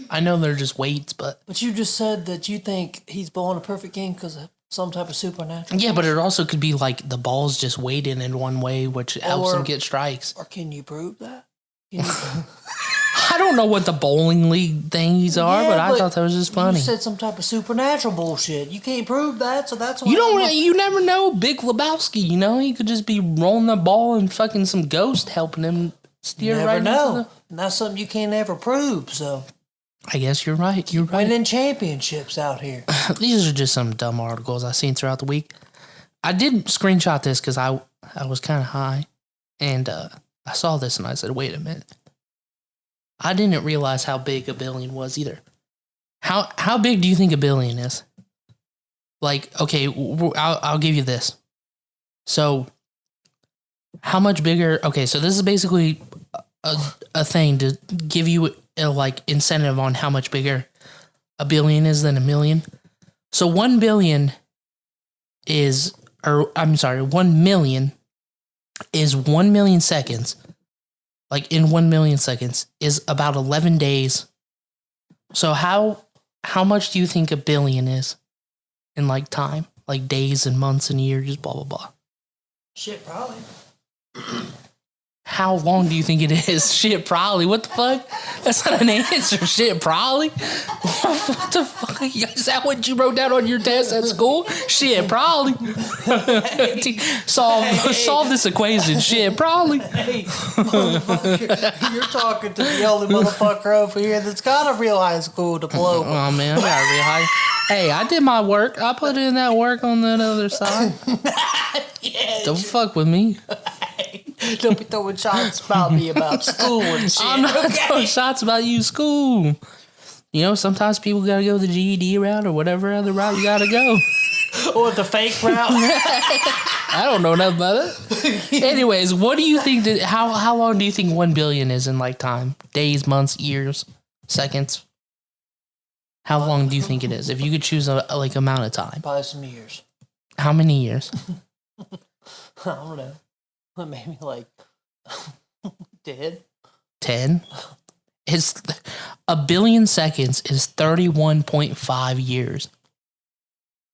I know they're just weights, but you just said that you think he's bowling a perfect game because of some type of supernatural. Yeah, but it also could be like the ball's just weighted in one way, which helps him get strikes. Or can you prove that? Can you I don't know what the bowling league things are, but I thought that was just funny. You said some type of supernatural bullshit. You can't prove that, so that's why you never know. Big Lebowski, you know, he could just be rolling the ball and fucking some ghost helping him steer never right know. into And that's something you can't ever prove. So I guess you're right. You're right. Winning championships out here. These are just some dumb articles I've seen throughout the week. I did screenshot this because I was kind of high, and I saw this and I said, "Wait a minute." I didn't realize how big a billion was either. How big do you think a billion is? Like, okay, I'll give you this. So, how much bigger? Okay, so this is basically a thing to give you a like incentive on how much bigger a billion is than a million. So 1 billion is, or I'm sorry, 1 million is 1 million seconds. Like in 1 million seconds is about 11 days. So how much do you think a billion is in like time? Like days and months and years, blah, blah, blah. Shit, probably. How long do you think it is? Shit, probably. What the fuck? That's not an answer. Shit, probably. What the fuck? Is that what you wrote down on your test at school? Shit, probably. Solve this equation. Shit, probably. Hey, motherfucker, you're talking to the only motherfucker over here that's got a real high school diploma. Oh man, I got a real high. Hey, I did my work. I put in that work on that other side. Yeah, Don't fuck with me. don't be throwing shots about me about school and shit. I'm not throwing shots about you, school. You know, sometimes people gotta go the GED route or whatever other route you gotta go. Or the fake route. I don't know nothing about it. Anyways, what do you think? How long do you think 1 billion is in like time? Days, months, years, seconds? How long do you think it is? If you could choose a like amount of time. Probably some years. How many years? I don't know. Maybe like 10. 10? It's 1 A billion seconds is 31.5 years.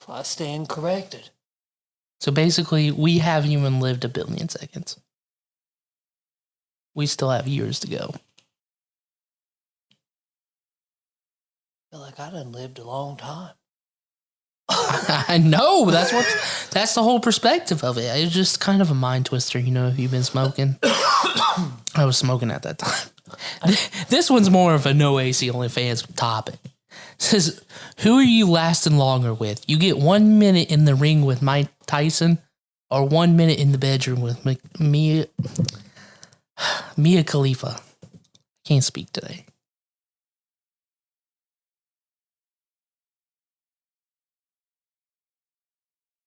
I stand corrected. So basically, we haven't even lived a billion seconds. We still have years to go. I feel like I done lived a long time. I know. That's the whole perspective of it. It's just kind of a mind twister, you know, if you've been smoking. I was smoking at that time. This one's more of a no AC only fans topic. It says, who are you lasting longer with? You get 1 minute in the ring with Mike Tyson or 1 minute in the bedroom with Mia Khalifa. Can't speak today.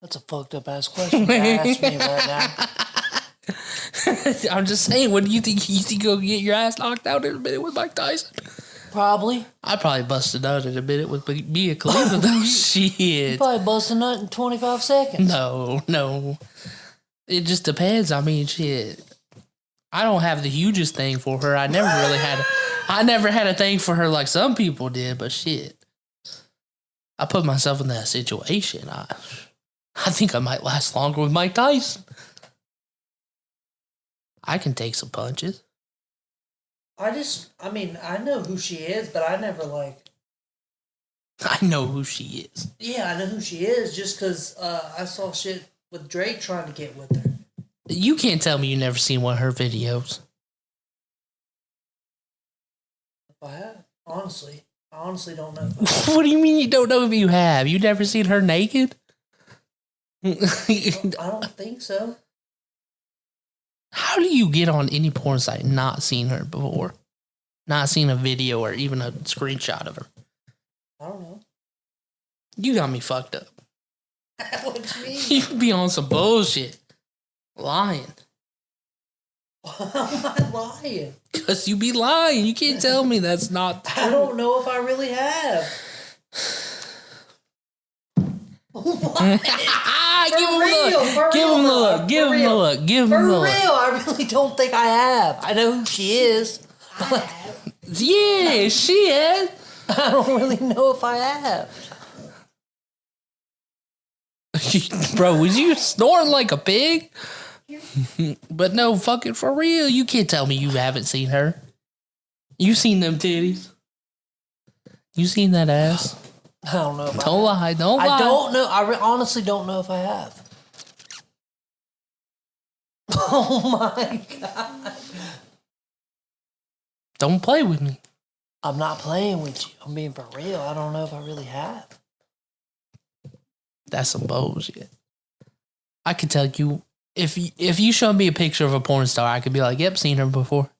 That's a fucked up ass question to ask me right now. I'm just saying, what do you think? You think you'll get your ass knocked out in a minute with Mike Tyson? Probably. I'd probably bust a nut in a minute with Mia Khalifa, though. Shit. Probably bust a nut in 25 seconds. No. It just depends. I mean, shit. I don't have the hugest thing for her. I never had a thing for her like some people did, but shit. I put myself in that situation. I think I might last longer with Mike Tyson. I can take some punches. I know who she is, but I never I know who she is. Yeah, I know who she is just because I saw shit with Drake trying to get with her. You can't tell me you never seen one of her videos. If I have, honestly. I honestly don't know. What do you mean you don't know if you have? You never seen her naked? I don't think so. How do you get on any porn site and not seen her before? Not seen a video or even a screenshot of her? I don't know. You got me fucked up. What do you mean? You be on some bullshit. Lying. Why am I lying? Because you be lying. You can't tell me that's not true. I don't know if I really have. Give him a look. Give him a look. For real, I really don't think I have. I know who she is. Yeah, she is. I don't really know if I have. Bro, was you snoring like a pig? But no, fucking for real. You can't tell me you haven't seen her. You seen them titties? You seen that ass? I don't know. Don't lie. I don't know. I honestly don't know if I have. Oh my God. Don't play with me. I'm not playing with you. I'm being for real. I don't know if I really have. That's some bullshit. I could tell you if you showed me a picture of a porn star, I could be like, "Yep, seen her before."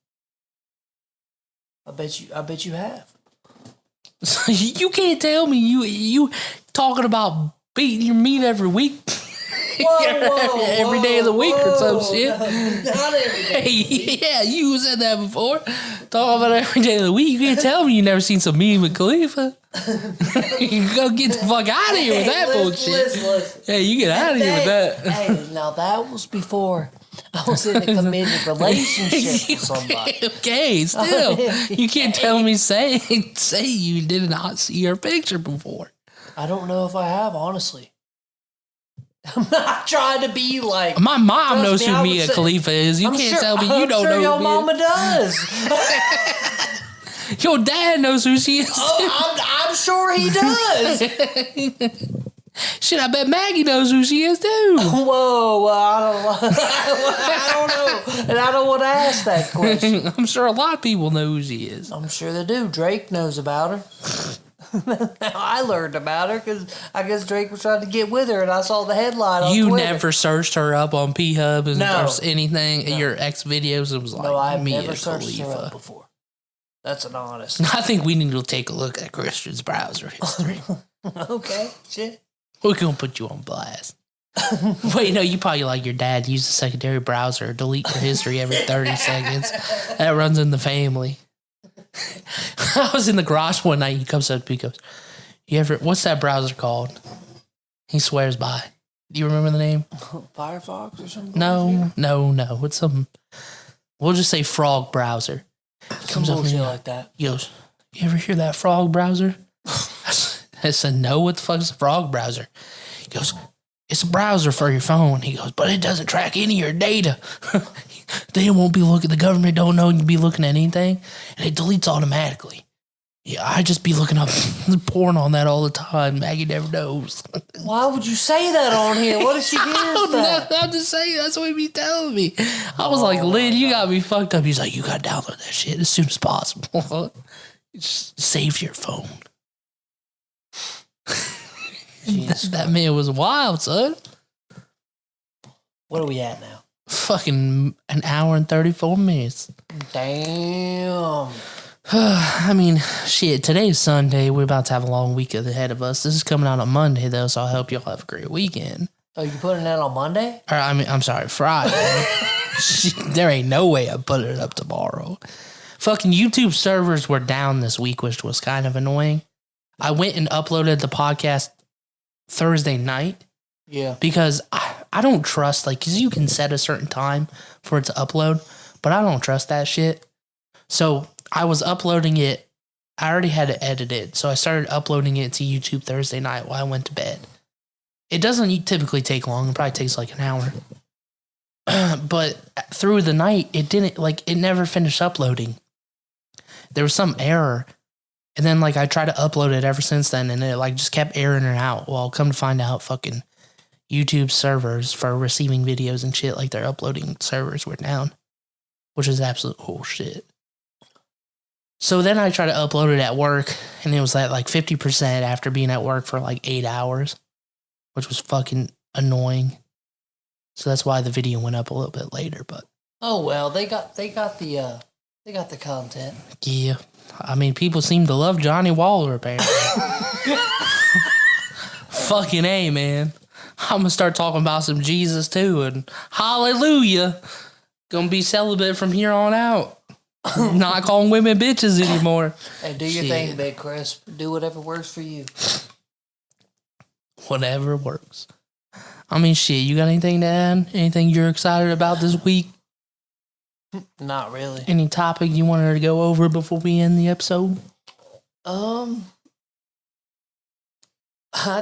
I bet you have. So you can't tell me you talking about beating your meat every week. Every day of the week or some shit. No, not every day. Yeah, you said that before. Talking about every day of the week. You can't tell me you never seen some meat with Khalifa. You go get the fuck out of here with that bullshit. Listen. Yeah, you get out of here with that. Hey, now that was before I was in a committed relationship with somebody. Okay, still. You can't tell me say you did not see her picture before. I don't know if I have, honestly. I'm not trying to be like... My mom knows who Mia Khalifa is. You can't tell me you don't know who your Mia... mama does. Your dad knows who she is. Oh, I'm sure he does. Shit, I bet Maggie knows who she is too. Whoa, I don't know. And I don't want to ask that question. I'm sure a lot of people know who she is. I'm sure they do. Drake knows about her. I learned about her because I guess Drake was trying to get with her, and I saw the headline on You Twitter. never searched her up on P-Hub or anything? No. Your ex videos? It was like No, I've Mia never searched her Khalifa. up before. That's an honest. I think we need to take a look at Christian's browser history. Okay, shit. We're going to put you on blast. Wait, no, you probably like your dad use a secondary browser, delete your history every 30 seconds. That runs in the family. I was in the garage one night. He comes up to me and goes, what's that browser called? He swears by. Do you remember the name? Firefox or something? No. It's some, we'll just say frog browser. He comes up to me like that. He goes, You ever hear that frog browser? I said, no, what the fuck is a frog browser? He goes, it's a browser for your phone. He goes, but it doesn't track any of your data. They won't be looking, the government don't know you'd be looking at anything, and it deletes automatically. Yeah, I just be looking up porn on that all the time. Maggie never knows. Why would you say that on here? What if she hears that? I'm just saying, that's what he be telling me. I was like, Lynn, you got me fucked up. He's like, you got to download that shit as soon as possible. Just save your phone. That man was wild, son. What are we at now? Fucking an hour and 34 minutes. Damn. I mean, shit, today's Sunday. We're about to have a long week ahead of us. This is coming out on Monday, though, so I hope y'all have a great weekend. Oh, you putting that on Monday? Or, I'm sorry, Friday. There ain't no way I'm putting it up tomorrow. Fucking YouTube servers were down this week, which was kind of annoying. I went and uploaded the podcast Thursday night. Yeah. Because I don't trust, like, because you can set a certain time for it to upload, but I don't trust that shit. So I was uploading it. I already had to edit it. So I started uploading it to YouTube Thursday night while I went to bed. It doesn't typically take long. It probably takes like an hour. But through the night, it didn't, like, it never finished uploading. There was some error. And then, like, I tried to upload it ever since then, and it, like, just kept erroring it out. Well, come to find out, fucking YouTube servers for receiving videos and shit, like, their uploading servers were down, which is absolute bullshit. So then I tried to upload it at work, and it was at, like, 50% after being at work for, like, 8 hours, which was fucking annoying. So that's why the video went up a little bit later, but... Oh, well, they got the content. Yeah. I mean, people seem to love Johnny Waller, apparently. Fucking A, man. I'm going to start talking about some Jesus, too, and hallelujah. Going to be celibate from here on out. Not calling women bitches anymore. Hey, do your thing, Big Chris. Do whatever works for you. Whatever works. I mean, shit, you got anything to add? Anything you're excited about this week? Not really. Any topic you wanted to go over before we end the episode? I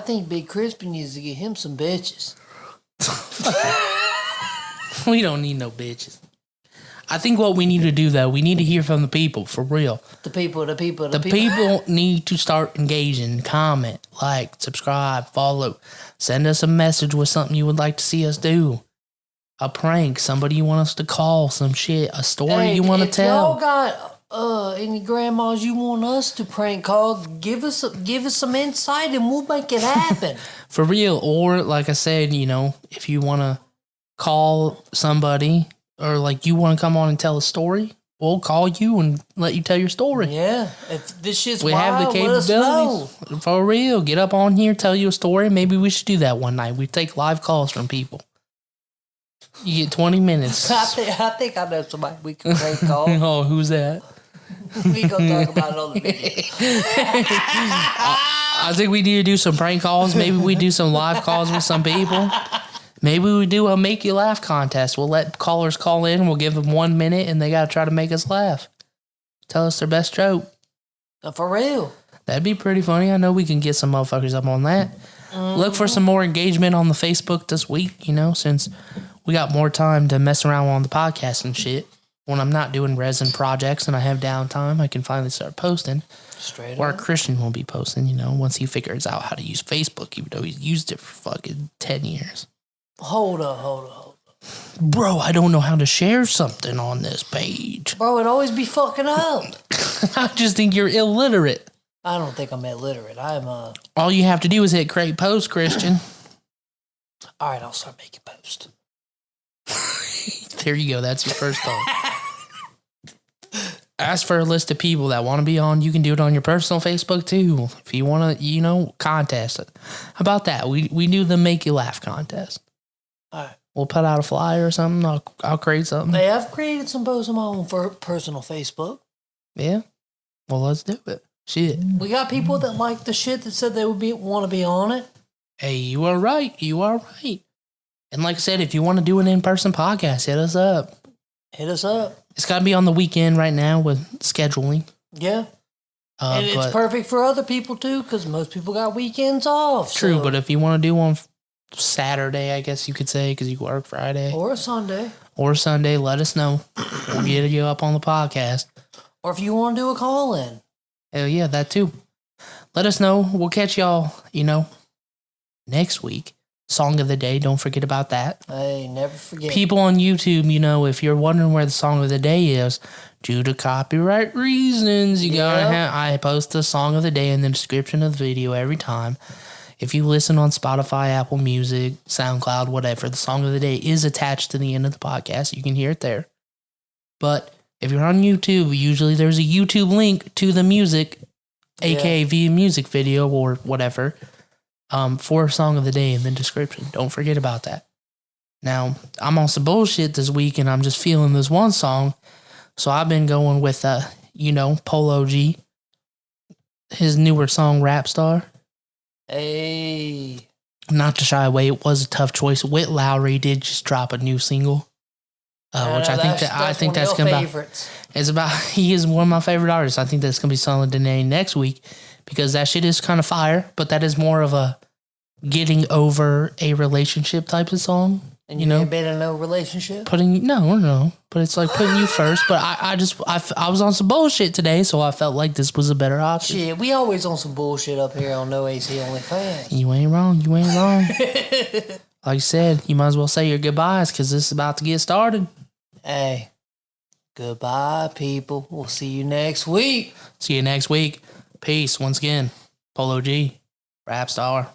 think Big Crispy needs to get him some bitches. We don't need no bitches. I think what we need to do, though, we need to hear from the people, for real. The people. The people need to start engaging, comment, like, subscribe, follow. Send us a message with something you would like to see us do. A prank, somebody you want us to call, some shit, a story you want to tell. If y'all got any grandmas you want us to prank call, give us some insight and we'll make it happen. For real. Or, like I said, you know, if you want to call somebody or, like, you want to come on and tell a story, we'll call you and let you tell your story. Yeah. If this shit's we wild, have the capabilities. let us know. For real. Get up on here, tell you a story. Maybe we should do that one night. We take live calls from people. You get 20 minutes. I think I know somebody we can prank call. Oh, who's that? We gonna talk about it on the video. I think we need to do some prank calls. Maybe we do some live calls with some people. Maybe we do a make you laugh contest. We'll let callers call in. We'll give them 1 minute, and they got to try to make us laugh. Tell us their best joke. For real. That'd be pretty funny. I know we can get some motherfuckers up on that. Look for some more engagement on the Facebook this week, you know, since we got more time to mess around on the podcast and shit. When I'm not doing resin projects and I have downtime, I can finally start posting. Straight Or up. Christian will be posting, you know, once he figures out how to use Facebook, even though he's used it for fucking 10 years. Hold up. Bro, I don't know how to share something on this page. Bro, it always be fucking up. I just think you're illiterate. I don't think I'm illiterate. I'm All you have to do is hit create post, Christian. all right, I'll start making posts. There you go. That's your first thought. Ask for a list of people that want to be on. You can do it on your personal Facebook too. If you want to, you know, contest it. How about that? We do the make you laugh contest. All right. We'll put out a flyer or something. I'll create something. Hey, I've created some posts on my own personal Facebook. Yeah. Well, let's do it. Shit. We got people that like the shit that said they would want to be on it. Hey, you are right. And like I said, if you want to do an in-person podcast, hit us up. Hit us up. It's got to be on the weekend right now with scheduling. Yeah. And it's perfect for other people too, because most people got weekends off. True, so. but if you want to do one Saturday, I guess you could say, because you work Friday Or a Sunday. or Sunday, let us know. We'll get you up on the podcast. Or if you want to do a call-in. Hell yeah, that too. Let us know. We'll catch y'all, next week. Song of the day. Don't forget about that. Hey, never forget. People on YouTube, if you're wondering where the song of the day is, due to copyright reasons, I post the song of the day in the description of the video every time. If you listen on Spotify, Apple Music, SoundCloud, whatever, the song of the day is attached to the end of the podcast. You can hear it there. But if you're on YouTube, usually there's a YouTube link to the music, aka via music video or whatever, for song of the day in the description. Don't forget about that. Now, I'm on some bullshit this week, and I'm just feeling this one song. So I've been going with, Polo G, his newer song, Rapstar. Hey. Not to shy away, it was a tough choice. Whit Lowry did just drop a new single, which I think that's gonna be. It's about. He is one of my favorite artists. I think that's gonna be Solid Danae next week because that shit is kind of fire. But that is more of a getting over a relationship type of song. And you ain't been in no relationship? No. But it's like putting you first. But I was on some bullshit today, so I felt like this was a better option. Shit, we always on some bullshit up here on No AC Only Fans. You ain't wrong. Like I said, you might as well say your goodbyes because this is about to get started. Hey, goodbye, people. We'll see you next week. See you next week. Peace. Once again, Polo G, Rapstar.